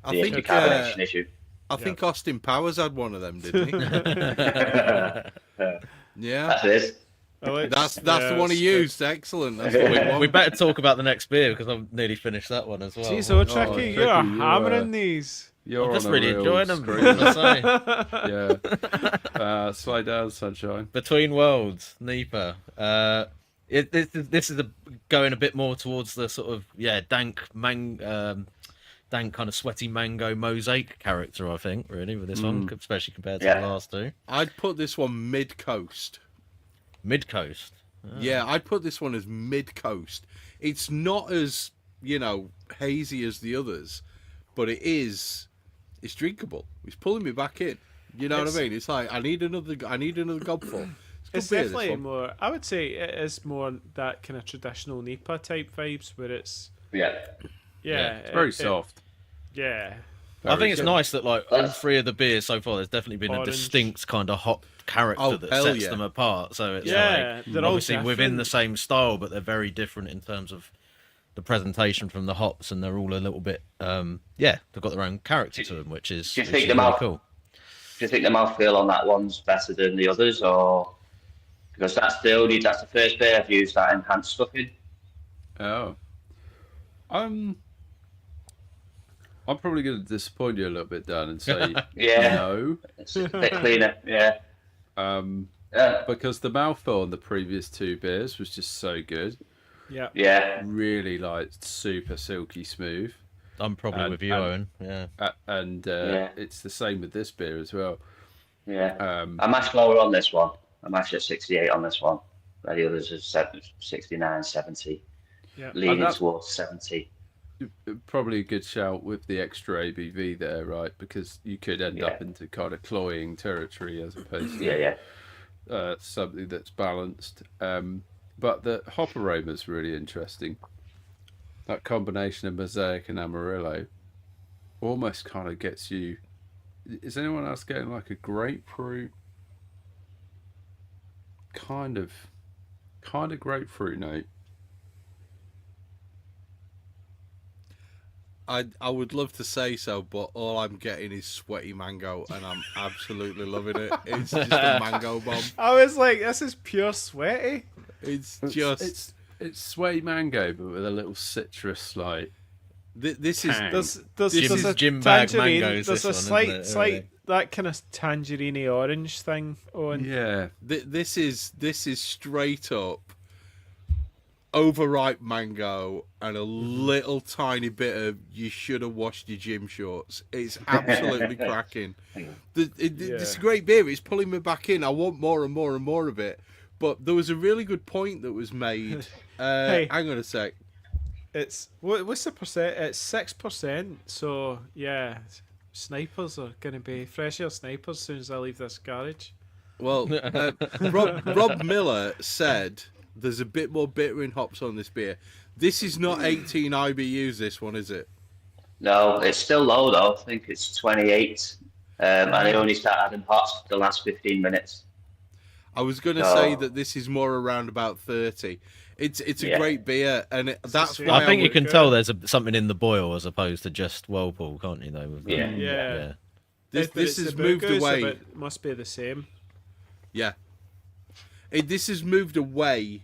I the think decarbonation issue. I think Austin Powers had one of them, didn't he? Yeah, That's it. that's the one he used. Excellent. That's what we want. We better talk about the next beer because I've nearly finished that one as well. Jeez, so tricky. tricky, You're you, hammering these. You're I'm just on a really real enjoying them. screen. I say. Yeah. Slow down, sunshine. Between Worlds, Nipa. This is going a bit more towards the sort of dank kind of sweaty mango mosaic character, I think, really, with this one, especially compared to the last 2. I'd put this one mid-coast. Mid-coast. Yeah, I'd put this one as mid-coast. It's not as, hazy as the others, but it's drinkable. It's pulling me back in. You know what I mean? It's like I need another gobful. It's good beer, this definitely one. more. I would say it is more that kind of traditional Nipa type vibes, where it's Yeah. It's very soft. Yeah. I think it's good. nice that like all 3 of the beers so far, there's definitely been Orange. a distinct kind of hop character Oh, that hell sets yeah. them apart. So it's Yeah, like they're all obviously within the different. same style, but they're very different in terms of the presentation from the hops, and they're all a little bit they've got their own character to them, which is, Do you which think is the really mouth- cool. Do you think the mouthfeel on that one's better than the others, or because that's the first beer I've used that enhanced stuff in? Oh. I'm probably going to disappoint you a little bit, Dan, and say Yeah. no. It's a bit cleaner. Yeah. Because the mouthfeel on the previous 2 beers was just so good. Yeah. Yeah. Really, super silky smooth. I'm probably with you, Owen. Yeah. And Yeah. it's the same with this beer as well. Yeah. I mashed lower on this one. I mashed at 68 on this one. Where the others are 69, 70. Yeah. Leaning towards 70. Probably a good shout with the extra ABV there, right? Because you could end up into kind of cloying territory as opposed to something that's balanced. But the hop aroma is really interesting. That combination of Mosaic and Amarillo almost kind of gets you. Is anyone else getting like a grapefruit? Kind of grapefruit note. I would love to say so, but all I'm getting is sweaty mango, and I'm absolutely loving it. It's just a mango bomb. I was like, this is pure sweaty. It's sweaty mango, but with a little citrus like. This is there's a gym bag tangerine. mangoes. There's This a one, slight that kind of tangerine orange thing on. Yeah, this is straight up overripe mango and a little tiny bit of you should have washed your gym shorts. It's absolutely cracking. It's a great beer. It's pulling me back in. I want more and more and more of it. But there was a really good point that was made. Hey. Hang on a sec. It's what's the percent? It's 6%. So yeah, snipers are going to be fresher snipers as soon as I leave this garage. Well, Rob Miller said there's a bit more bitter in hops on this beer. This is not 18 IBUs. This one, is it? No, it's still low though. I think it's 28, and they only start adding hops the last 15 minutes. I was going to say that this is more around about 30. It's a great beer, and that's why I think you can tell there's something in the boil as opposed to just Whirlpool, can't you? Though. With Yeah. This has moved away. So it must be the same. Yeah. This has moved away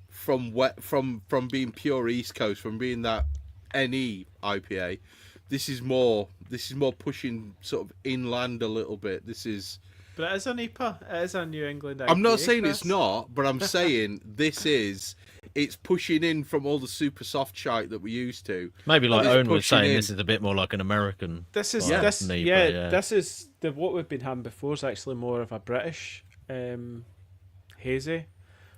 from being pure East Coast, from being that NE IPA. This is more pushing sort of inland a little bit. But it is an IPA. It is a New England IPA. I'm not saying Chris. it's not, but I'm saying it's pushing in from all the super soft shite that we used to. Maybe like Owen was saying, this is a bit more like an American. This is NEPA, this is what we've been having before is actually more of a British hazy,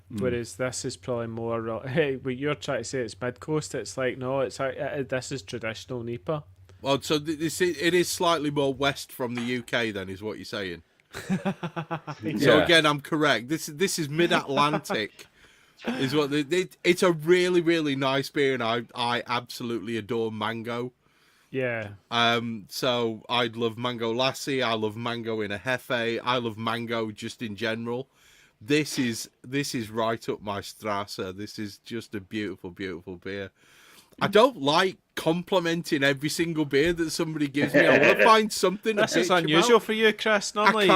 whereas this is probably more. Hey, what you're trying to say it's mid coast. It's like no, this is traditional NEPA. Well, so it is slightly more west from the UK then, is what you're saying. So again, I'm correct. This is mid-Atlantic. Is what it's a really, really nice beer, and I absolutely adore mango. Yeah. So I'd love mango lassi. I love mango in a hefe. I love mango just in general. This is right up my Strasse. This is just a beautiful, beautiful beer. I don't like complimenting every single beer that somebody gives me. I want to find something. This is unusual for you, Chris. Normally,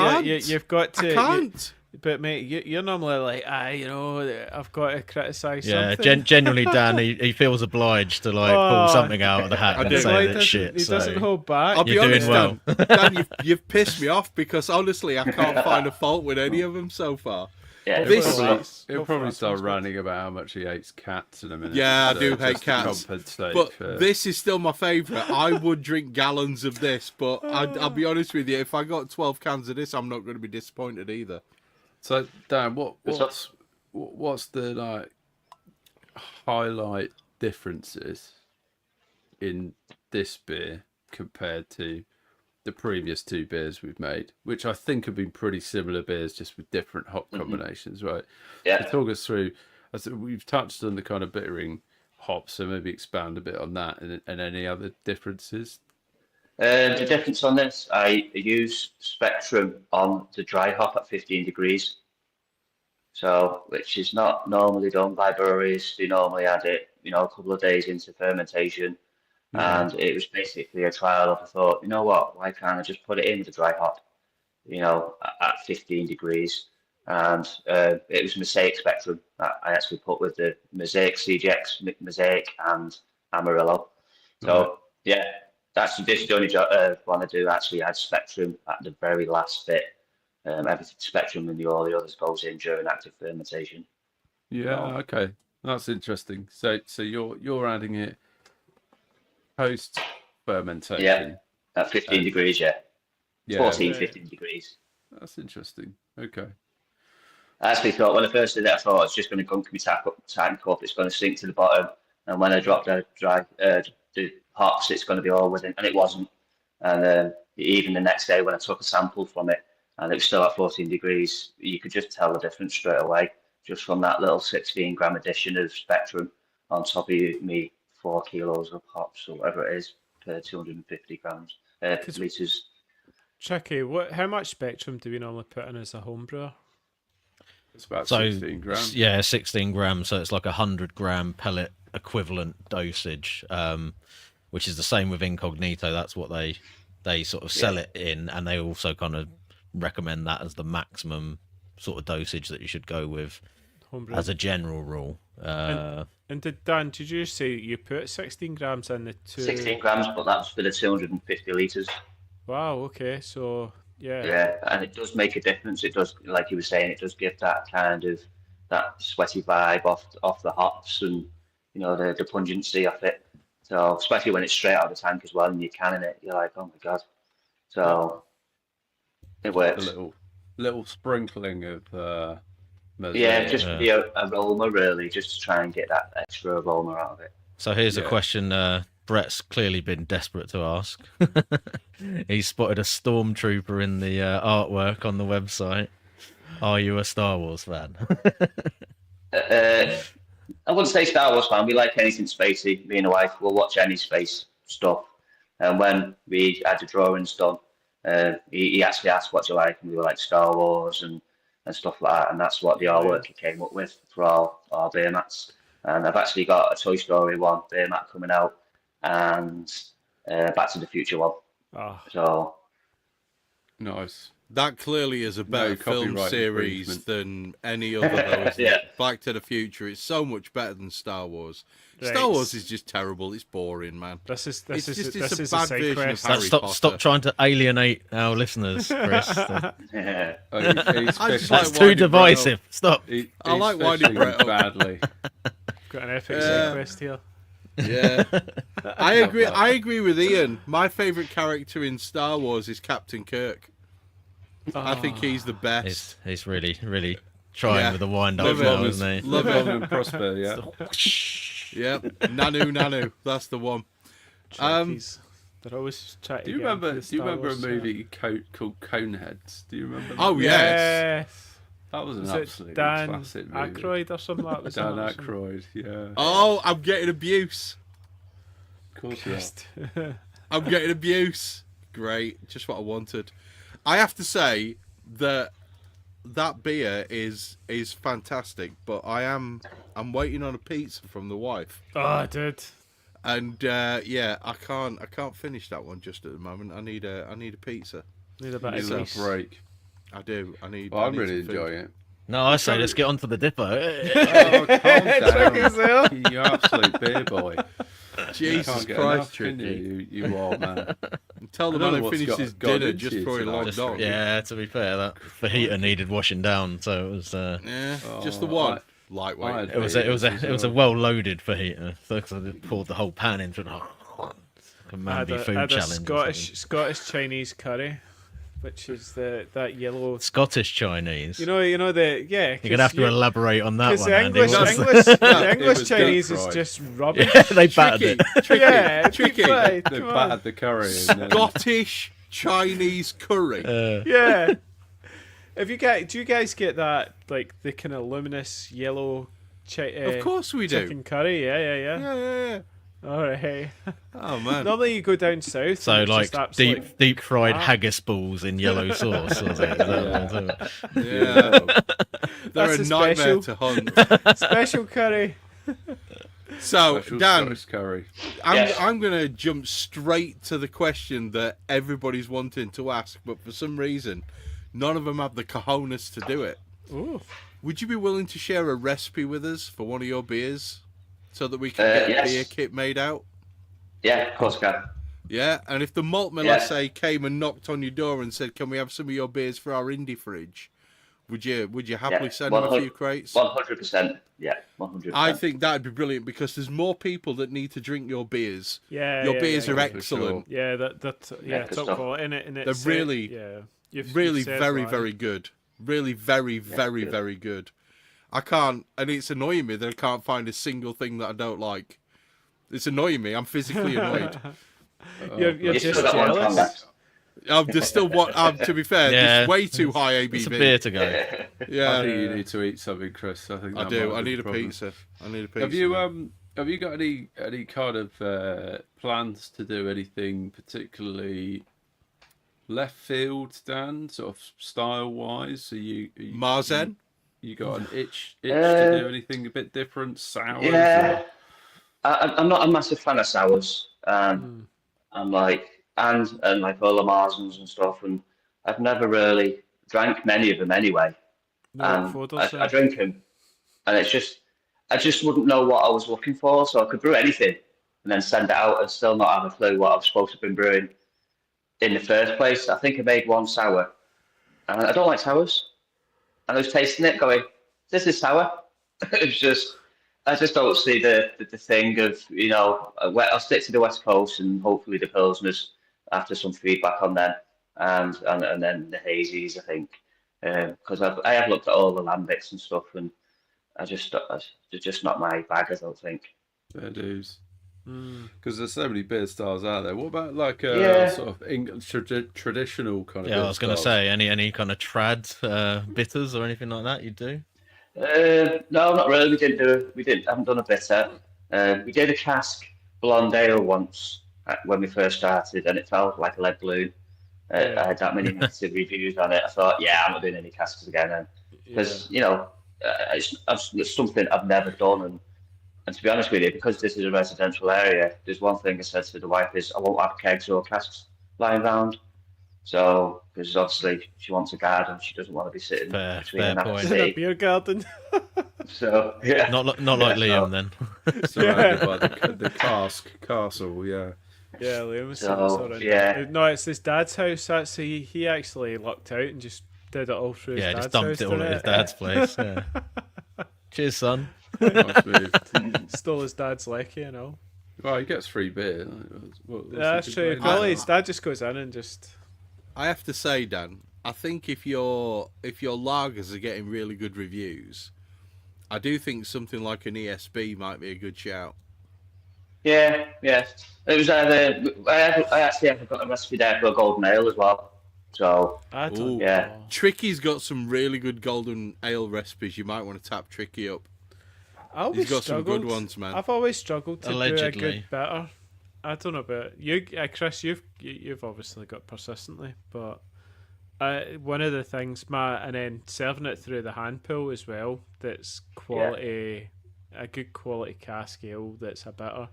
you've got to. I can't. But mate, you're normally like, I've got to criticise something. Yeah, generally, Dan, he feels obliged to pull something out of the hat and say that shit. He doesn't hold back. I'll be honest, Dan, you've pissed me off because honestly, I can't find a fault with any of them so far. Yeah, he'll probably start ranting about how much he hates cats in a minute. Yeah, I do hate cats. But this is still my favourite. I would drink gallons of this, but I'll be honest with you, if I got 12 cans of this, I'm not going to be disappointed either. So, Dan, what's the highlight differences in this beer compared to the previous two beers we've made, which I think have been pretty similar beers, just with different hop combinations, right? Yeah. So talk us through. We've touched on the kind of bittering hops, so maybe expand a bit on that and any other differences. The difference on this, I use Spectrum on the dry hop at 15 degrees. So, which is not normally done by breweries. They normally add it, a couple of days into fermentation. And it was basically a trial of, I thought, you know what, why can't I just put it in with the dry hop, at 15 degrees. And it was Mosaic Spectrum that I actually put with the Mosaic CGX, Mosaic and Amarillo. So, that's the only one I do actually add Spectrum at the very last bit. Everything Spectrum and all the others goes in during active fermentation. Yeah, okay. That's interesting. So you're adding it post fermentation. Yeah, at 15 degrees, 14, 15 degrees. That's interesting. Okay. I actually thought when I first did it, I thought it's just going to gunk my tank up. It's going to sink to the bottom, and when I drop the hops, it's going to be all within, and it wasn't. And even the next day when I took a sample from it, and it was still at 14 degrees, you could just tell the difference straight away, just from that little 16-gram addition of Spectrum on top of me 4 kilos of hops or whatever it is per 250 grams litres. Tricky. How much Spectrum do we normally put in as a home brewer? It's about 16 grams. Yeah, 16 grams. So it's like 100-gram pellet equivalent dosage, which is the same with Incognito. That's what they sort of sell it in, and they also kind of recommend that as the maximum sort of dosage that you should go with Homebrew. as a general rule. And did you say you put 16 grams in the 16 grams, but that's for the 250 litres. Wow, okay, so yeah. Yeah, and it does make a difference. It does, like you were saying, it does give that kind of that sweaty vibe off the hops and the pungency of it. So especially when it's straight out of the tank as well, and you're canning it, you're like, oh my god. So it works. A little sprinkling of mosaic. Yeah, just for the aroma really, just to try and get that extra aroma out of it. So here's a question Brett's clearly been desperate to ask. He spotted a stormtrooper in the artwork on the website. Are you a Star Wars fan? I wouldn't say Star Wars fan. We like anything spacey. Me and the wife will watch any space stuff. And when we had the drawings done, he actually asked what you like, and we were like Star Wars and stuff like that. And that's what the artwork he came up with for our beer mats. And I've actually got a Toy Story one beer mat coming out, and Back to the Future one. Oh. So nice. That clearly is a better film copyright series infringement. than any other, though, isn't Yeah. it? Back to the Future, it's so much better than Star Wars. Right. Star Wars is just terrible. It's boring, man. This is It's a a side bad version of quest. Harry Stop Potter. trying to alienate our listeners, Chris. yeah. That's too divisive. Stop. I like winding Brett up. badly. Got an epic side quest here. Yeah, I agree with Ian. My favourite character in Star Wars is Captain Kirk. I think he's the best. He's really, really trying with the wind up Love it. now, isn't he? Love Love it. and prosper, yeah. Yep, Nanu, that's the one. Trekkies. They're always trying to Do you get remember? into the Do you Star remember a Wars, movie called Coneheads? Do you remember? Oh that? yes. Yes. That was an Was it absolutely Dan classic movie. Aykroyd or something like that? Dan Aykroyd, yeah. Oh, I'm getting abuse. Of course you are. I'm getting abuse. Great, just what I wanted. I have to say that beer is fantastic, but I'm waiting on a pizza from the wife, Oh, dude. and I can't finish that one just at the moment. I need a pizza. Need a bit Need of a grease. little break. I do. I need. Well, I I'm need really some food. enjoying it. No, I say let's get on to the dipper. Oh, calm down. You absolute beer boy. Jesus Can't get Christ, enough, can Tricky. you old man. Tell the I don't man know who what's finished his got dinner into just you before he tonight. logged on. Yeah, to be fair, that fajita needed washing down, so it was. Yeah, just the Oh, one. I Lightweight. It was a well loaded fajita. So 'cause I poured the whole pan into it. Like a Mandy food had a challenge. or something. Scottish Chinese curry, which is that yellow. Scottish Chinese. You know the You're gonna have to elaborate on that Because one, the Andy. English, What's the- English, the It English was Chinese deep is fried. just rubbish. Yeah, they battered Tricky, it. tricky, Yeah, tricky. fried, They come on. battered the curry. And then, Scottish Chinese curry. Yeah. Do you guys get that, like the kind of luminous yellow Of course we do. chicken curry? Yeah. Yeah. All right. Oh man. Normally you go down south. So and it's like just absolute deep fried crap. haggis balls in yellow sauce. Was it? Is that what it was? Yeah. They're That's a a nightmare special- to hunt. special curry. So special Dan, Scottish curry. Yes. I'm gonna jump straight to the question that everybody's wanting to ask, but for some reason, none of them have the cojones to do it. Ooh. Would you be willing to share a recipe with us for one of your beers, so that we can get Yes. a beer kit made out? Yeah, of course, I can. Yeah, and if the malt miller Yeah. say came and knocked on your door and said, "Can we have some of your beers for our indie fridge?" Would you happily Yeah, send them a 100 few crates? 100%. Yeah, 100%. I think that'd be brilliant because there's more people that need to drink your beers. Yeah. Your yeah, beers yeah, are yeah. excellent. Yeah, that Yeah, top good stuff. quality in it. And They're it's really- yeah. Really, said very, why. very good. Really, very, very, very good. I can't, and it's annoying me that I can't find a single thing that I don't like. It's annoying me. I'm physically annoyed. You're You just still got one jealous. comeback. There's still what. To be fair, Yeah, there's way too high ABV. It's a beer to go. Yeah, I think you need to eat something, Chris. I think I that do. might I be need the a problem. pizza. I need a pizza. Have you got any kind of plans to do anything particularly left field, Dan? Sort of style wise? Marzen? You got an itch to do anything a bit different? Sours? Yeah, I'm not a massive fan of sours. I'm like and like all the Marsens and stuff, and I've never really drank many of them anyway. No, I drink them, and I just wouldn't know what I was looking for, so I could brew anything and then send it out and still not have a clue what I was supposed to have been brewing in the first place. I think I made one sour, and I don't like sours. And I was tasting it, going, "This is sour." It's just, I just don't see the thing of I'll stick to the West Coast and hopefully the Pilsners after some feedback on them, and then the hazies. I think because I have looked at all the lambics and stuff, and it's just not my bag. I don't think. Fair dues. Because there's so many beer styles out there. What about like sort of English traditional kind of? Yeah, beer I was going to styles? say any kind of trad bitters or anything like that you do. No, not really. Haven't done a bitter. We did a cask blonde ale once when we first started, and it felt like a lead balloon. I had that many negative reviews on it. I thought, yeah, I'm not doing any casks again, because it's something I've never done, and to be honest with you, because this is a residential area, there's one thing I said to the wife is I won't have kegs or casks lying around. So, because obviously she wants a garden, she doesn't want to be sitting between fair that point. and In a beer garden. So, yeah. Not like Liam then. Surrounded by the castle, yeah. Yeah, Liam. So, yeah. No, it's his dad's house. Actually, he actually lucked out and just did it all through his Yeah, dad's just dumped house. it all at his dad's place. Yeah. Cheers, son. Nice move. Stole his dad's lecky, you know. Well, he gets free beer. What's Yeah, that's he true. complaining Well, his about? dad just goes in and just. I have to say, Dan, I think if your lagers are getting really good reviews, I do think something like an ESB might be a good shout. Yeah. It was either I actually have got a recipe there for a golden ale as well. So I don't Ooh. Yeah. know. Tricky's got some really good golden ale recipes. You might want to tap Tricky up. I always He's got some good struggled. ones, man. I've always struggled to do a Allegedly. good bitter. I don't know about you, Chris. You've obviously got persistently, but one of the things, and then serving it through the hand pull as well. That's quality, a good quality cask ale. That's a bitter.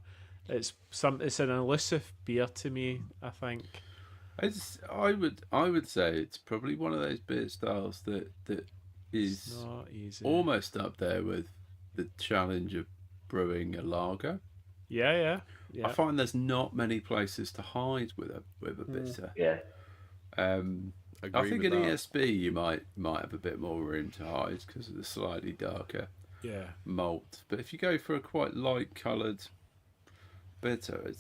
It's an elusive beer to me. I think. I would say it's probably one of those beer styles that is Not easy. almost up there with the challenge of brewing a lager. Yeah. I find there's not many places to hide with a bitter. yeah. Agree I think with an that. ESB you might have a bit more room to hide because of the slightly darker Yeah. malt. But if you go for a quite light coloured bitter,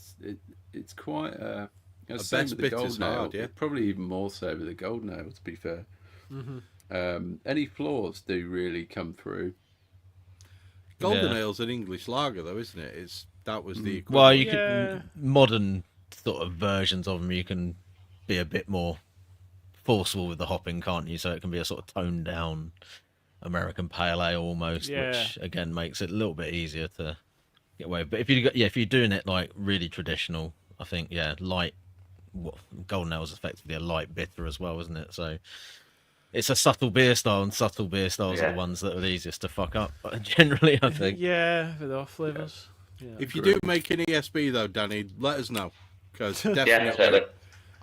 it's quite a same best with the bitter's golden ale. hard, yeah. Probably even more so with the golden ale, to be fair. Mm-hmm. Any flaws do really come through. Golden Yeah. ale's an English lager, though, isn't it? That was the equivalent. Well, you Yeah. can modern sort of versions of them. You can be a bit more forceful with the hopping, can't you? So it can be a sort of toned down American pale ale almost, Yeah. which again makes it a little bit easier to get away. But if you're doing it like really traditional, I think light. Golden ale is effectively a light bitter as well, isn't it? So it's a subtle beer style, and subtle beer styles are the ones that are the easiest to fuck up. Generally, I think. Yeah, with off flavors. Yeah. If you do make an ESB, though, Danny, let us know. Because Yeah, definitely, certainly.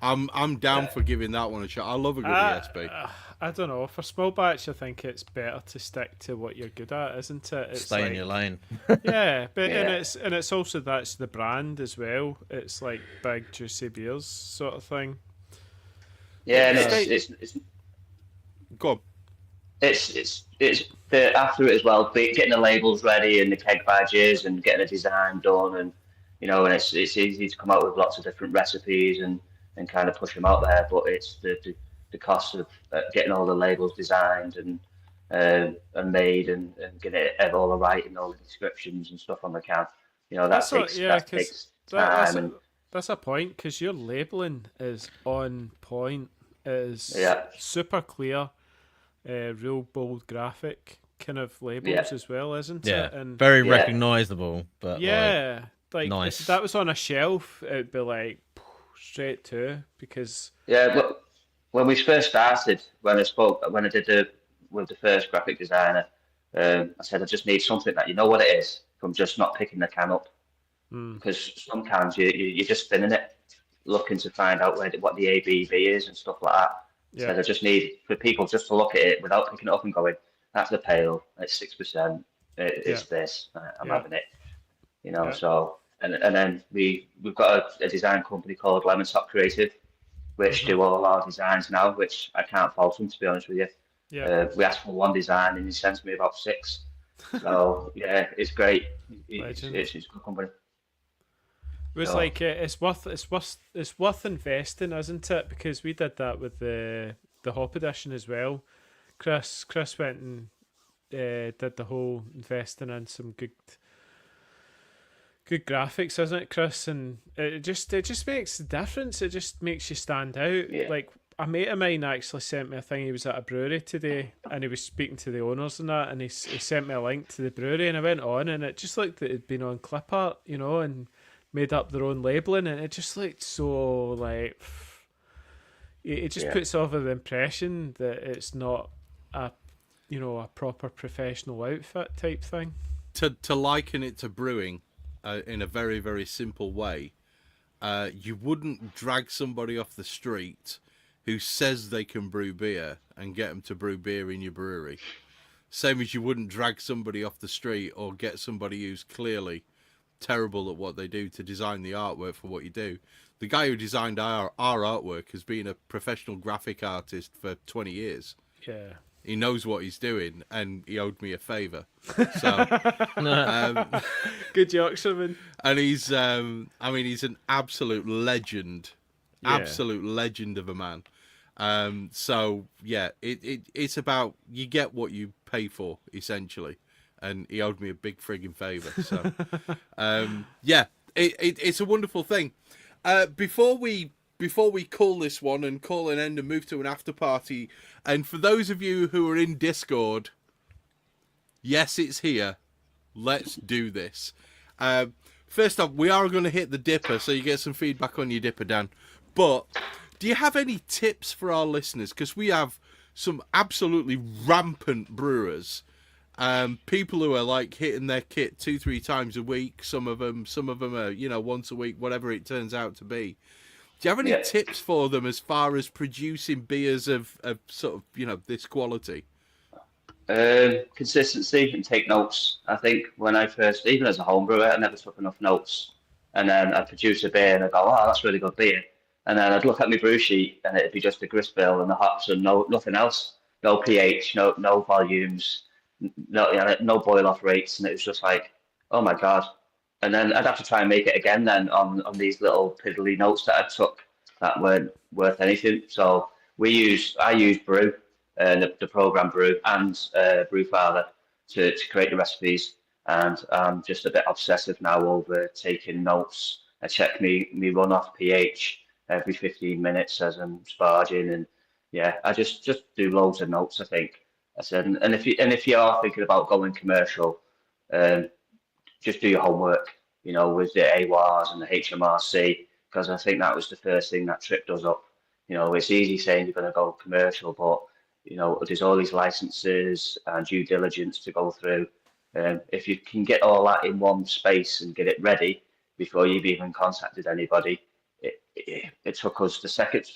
I'm down for giving that one a shot. I love a good ESB. I don't know. For small batch, I think it's better to stick to what you're good at, isn't it? It's Stay in like, your lane. yeah, but Yeah. and it's also that's the brand as well. It's like big juicy beers sort of thing. Yeah, and Yeah. it's Go on. it's the after it as well, getting the labels ready and the keg badges and getting a design done, and and it's easy to come out with lots of different recipes and kind of push them out there, but it's the the cost of getting all the labels designed and made and getting it all the right and all the descriptions and stuff on the can. That's That takes time and that's a point, because your labeling is on point. It is super clear, real bold graphic kind of labels as well, isn't it? And very recognisable. But like nice. If that was on a shelf, it'd be like straight to, because but when we first started, when I did with the first graphic designer, I said I just need something that you know what it is from just not picking the can up, because some cans you're just spinning it, looking to find out what the ABV is and stuff like that. Yeah. So I just need for people just to look at it without picking it up and going, that's the pale, it's 6%, it's this, I'm having it, So and then we've got a design company called Lemon Top Creative, which do all our designs now, which I can't fault them, to be honest with you. Yeah. We asked for one design and he sends me about 6. So yeah, it's great. It's a good company. It's like it's worth investing, isn't it? Because we did that with the Hop Edition as well. Chris went and did the whole investing in some good graphics, isn't it, Chris? And it just makes a difference. It just makes you stand out. Yeah. Like a mate of mine actually sent me a thing. He was at a brewery today and he was speaking to the owners and that, and he sent me a link to the brewery, and I went on and it just looked that it'd been on clip art, and made up their own labelling, and it just looked so like it just puts off the impression that it's not a proper professional outfit type thing. To liken it to brewing in a very, very simple way, you wouldn't drag somebody off the street who says they can brew beer and get them to brew beer in your brewery. Same as you wouldn't drag somebody off the street or get somebody who's clearly terrible at what they do to design the artwork for what you do. The guy who designed our artwork has been a professional graphic artist for 20 years. Yeah. He knows what he's doing, and he owed me a favour. So, good Yorkshireman. And he's, he's an absolute legend, absolute legend of a man. So yeah, it's about you get what you pay for, essentially. And he owed me a big frigging favour. So, it's a wonderful thing. Before we call this one and call an end and move to an after party, and for those of you who are in Discord, yes, it's here. Let's do this. First off, we are going to hit the dipper, so you get some feedback on your dipper, Dan. But do you have any tips for our listeners? Because we have some absolutely rampant brewers. People who are like hitting their kit 2-3 times a week. Some of them are, once a week, whatever it turns out to be. Do you have any tips for them as far as producing beers of sort of, this quality? Consistency and take notes. I think when I first, even as a home brewer, I never took enough notes. And then I'd produce a beer and I'd go, oh, that's really good beer. And then I'd look at my brew sheet and it'd be just the grist bill and the hops and nothing else. No pH, no volumes. No boil off rates, and it was just like, oh my god. And then I'd have to try and make it again then on these little piddly notes that I took that weren't worth anything. So I use Brew, the program Brew, and Brewfather to create the recipes, and I'm just a bit obsessive now over taking notes. I check me run off pH every 15 minutes as I'm sparging, and I just do loads of notes, I think. I said, and if you are thinking about going commercial, just do your homework, with the AWARs and the HMRC, because I think that was the first thing that tripped us up. It's easy saying you're going to go commercial, but there's all these licenses and due diligence to go through. If you can get all that in one space and get it ready before you've even contacted anybody, it took us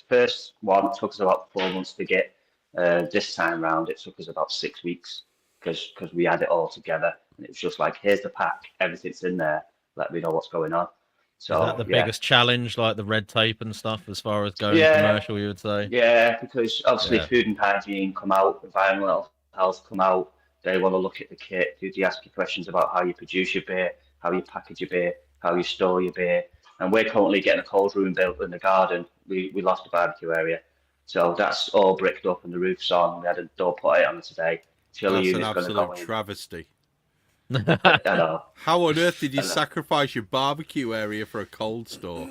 first one took us about 4 months to get. This time round, it took us about 6 weeks because we had it all together, and it was just like, here's the pack, everything's in there, let me know what's going on. So is that the biggest challenge, like the red tape and stuff, as far as going commercial, you would say? Yeah, because obviously food and hygiene come out, environmental health come out. They want to look at the kit. They ask you questions about how you produce your beer, how you package your beer, how you store your beer. And we're currently getting a cold room built in the garden. We lost a barbecue area. So that's all bricked up and the roof's on. We had a door put on it today. Chiller That's an unit's going to go absolute in. travesty. I know. How on earth did you sacrifice your barbecue area for a cold store?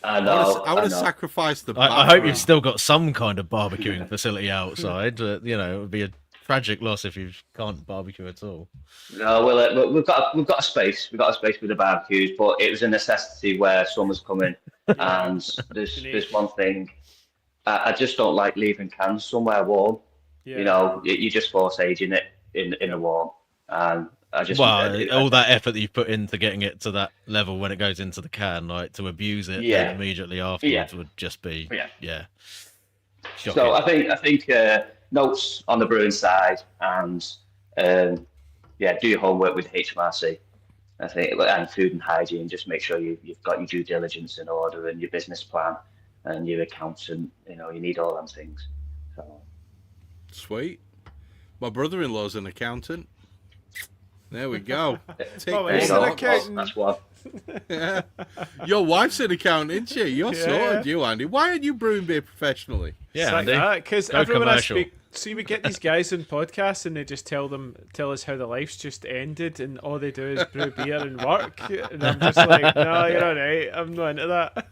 I know. I would have sacrificed the I hope bathroom. you've still got some kind of barbecuing facility outside. You know, it would be a tragic loss if you can't barbecue at all. No, well, we've got a space. We've got a space with the barbecues, but it was a necessity where summer's coming, and there's one thing. I just don't like leaving cans somewhere warm. Yeah. You know, you just force aging it in the warm, and I just all that effort that you've put into getting it to that level when it goes into the can, like to abuse it then immediately afterwards would just be shocking. So I think notes on the brewing side and do your homework with HMRC. I think, and food and hygiene. Just make sure you've got your due diligence in order and your business plan and your accountant. You know, you need all them things. So Sweet. My brother-in-law's an accountant. There we go. He's an accountant. That's one. Yeah. Your wife's an accountant, isn't she? You're sorted, you, Andy. Why aren't you brewing beer professionally? Yeah, it's like because everyone commercial. I speak, see, we get these guys on podcasts and they just tell us how their life's just ended and all they do is brew beer and work, and I'm just like, no, you're all right. I'm not into that.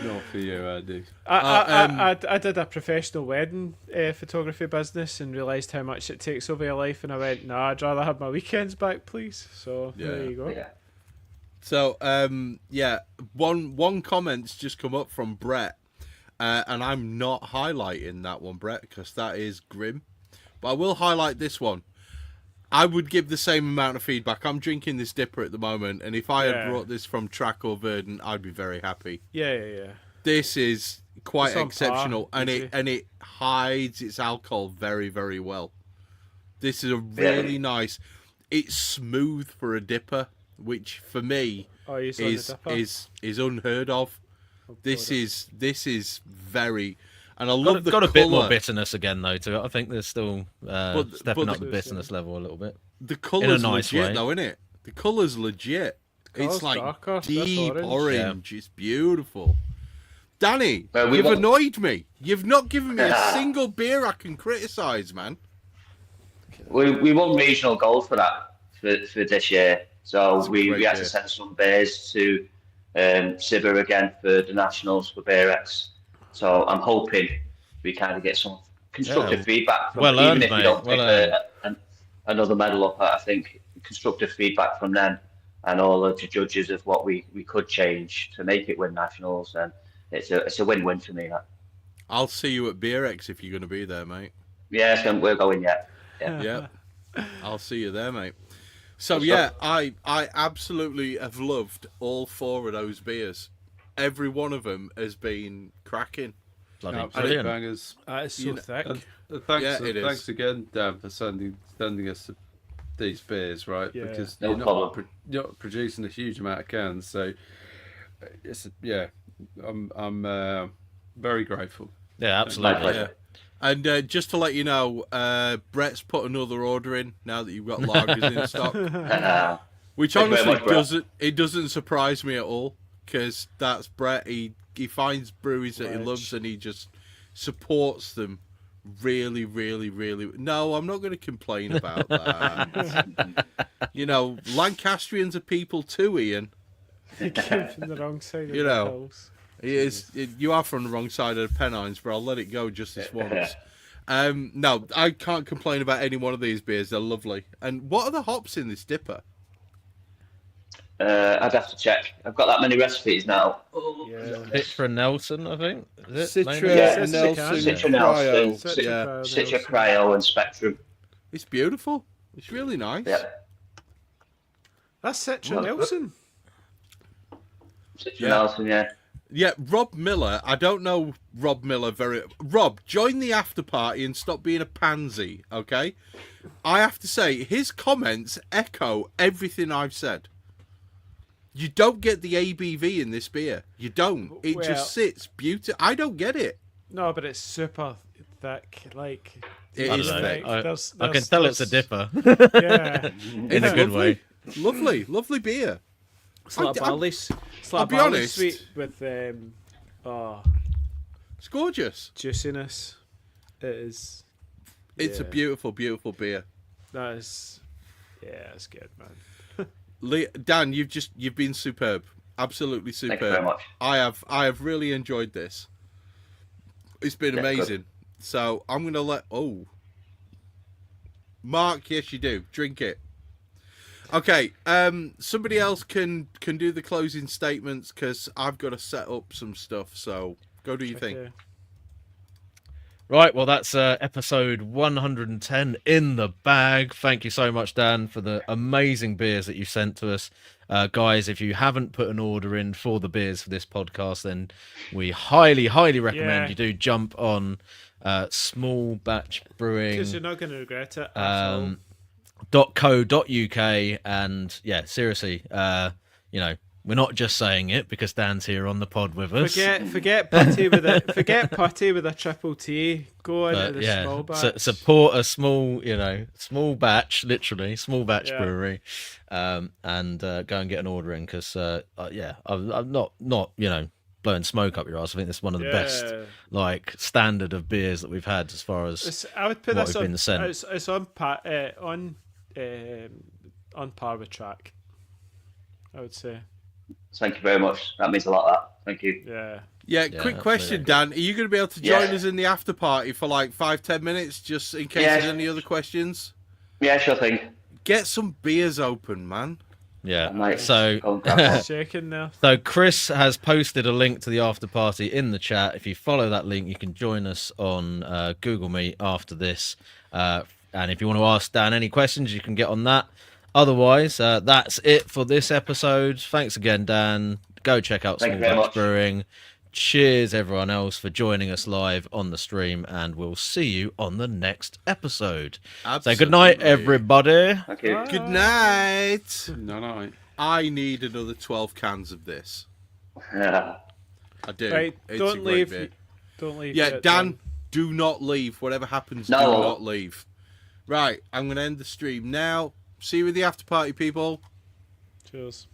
Not for you, Andy. I did a professional wedding photography business and realised how much it takes over your life, and I went, no, I'd rather have my weekends back, please. So there you go. Yeah. So, one comment's just come up from Brett, and I'm not highlighting that one, Brett, because that is grim. But I will highlight this one. I would give the same amount of feedback. I'm drinking this dipper at the moment, and if I had brought this from Track or Verdant, I'd be very happy. Yeah. This is quite It's on exceptional, par, and easy. it hides its alcohol very, very well. This is a really nice. It's smooth for a dipper, which for me is unheard of. This is very, and I love the got a colour. bit more bitterness again though to it. I think there's still stepping up the bitterness level a little bit. The colour's nice legit way. though, isn't it? The colour's legit. It's like darker, deep that's orange. It's beautiful. Danny, Well, you've annoyed me. You've not given me a single beer I can criticise, man. We won regional gold for that for this year. So That's a we great had beer. to send some beers to Sibber again for the nationals for BeerX. So I'm hoping we kind of get some constructive feedback from Well even earned, if we mate. don't Well pick another medal up. I think constructive feedback from them and all of the judges of what we could change to make it win nationals, and it's a win-win for me. That. I'll see you at BeerX if you're going to be there, mate. Yeah, so we're going yet. Yeah, I'll see you there, mate. So yeah, I absolutely have loved all four of those beers. Every one of them has been cracking. Bloody Absolute brilliant. bangers. That is so thick. Thanks again, Dan, for sending us these beers, right? Yeah. Because No you're problem. not producing a huge amount of cans, so I'm very grateful. Yeah, absolutely. My pleasure. And just to let you know, Brett's put another order in now that you've got lagers in stock. Which Thank you very honestly much, Brett. doesn't surprise me at all, because that's Brett. He finds breweries that he loves and he just supports them really, really, really. No, I'm not going to complain about that. You know, Lancastrians are people too, Ian. He came from the wrong side of You the know. hills. You are from the wrong side of the Pennines, but I'll let it go just this once. No, I can't complain about any one of these beers. They're lovely. And what are the hops in this dipper? I'd have to check. I've got that many recipes now. Yeah. Citra Nelson, I think. Is it? Citra, Yeah. Nelson, Citra Cryo. Nelson, Yeah, Citra Cryo and Spectrum. it's beautiful. It's really nice. Yeah. That's Citra Well, Nelson. Citra Yeah. Nelson, yeah. Yeah, Rob Miller. I don't know Rob Miller very. Rob, join the after party and stop being a pansy, okay? I have to say, his comments echo everything I've said. You don't get the ABV in this beer. You don't. It Well- just sits beautiful. I don't get it. No, but it's super thick. Like It I is don't know. thick. I can tell it's a dipper Yeah, in a good way. Lovely beer. it's like I- barley. It's I'll like be barley honest. sweet with It's gorgeous. Juiciness. It is. It's a beautiful, beautiful beer. That is. Yeah, it's good, man. Dan, you've been superb. Absolutely superb. Thank you very much. I have really enjoyed this. It's been amazing. Good. So I'm gonna let Mark, yes you do. Drink it. Okay, somebody else can do the closing statements because I've got to set up some stuff. So go do your thing. Right, well, that's episode 110 in the bag. Thank you so much, Dan, for the amazing beers that you sent to us. Guys, if you haven't put an order in for the beers for this podcast, then we highly, highly recommend you do jump on Small Batch Brewing. Because you're not going to regret it at all. .co.uk, and yeah, seriously, we're not just saying it because Dan's here on the pod with us. Forget putty with a triple T. Go into the small batch. Support a small batch, literally small batch brewery, and go and get an order in because I'm not blowing smoke up your ass. I think this is one of the best standard of beers that we've had as far as I would put this on. It's on par with track, I would say. Thank you very much. That means a lot. That. Thank you. Yeah. Quick question, Dan. Are you going to be able to join us in the after party for like 5-10 minutes, just in case there's any other questions? Yeah, sure thing. Get some beers open, man. Yeah. So shaking now. So Chris has posted a link to the after party in the chat. If you follow that link, you can join us on Google Meet after this. And if you want to ask Dan any questions, you can get on that. Otherwise, that's it for this episode. Thanks again, Dan. Go check out Small Batch Brewing. Cheers, everyone else, for joining us live on the stream, and we'll see you on the next episode. Absolutely. So good night, everybody. Thank you. Good night. Night. I need another 12 cans of this. Yeah. I do. Right, It's don't a great leave. beer. Don't leave. Yeah, Dan, do not leave. Whatever happens, do not leave. Right, I'm going to end the stream now. See you in the after party, people. Cheers.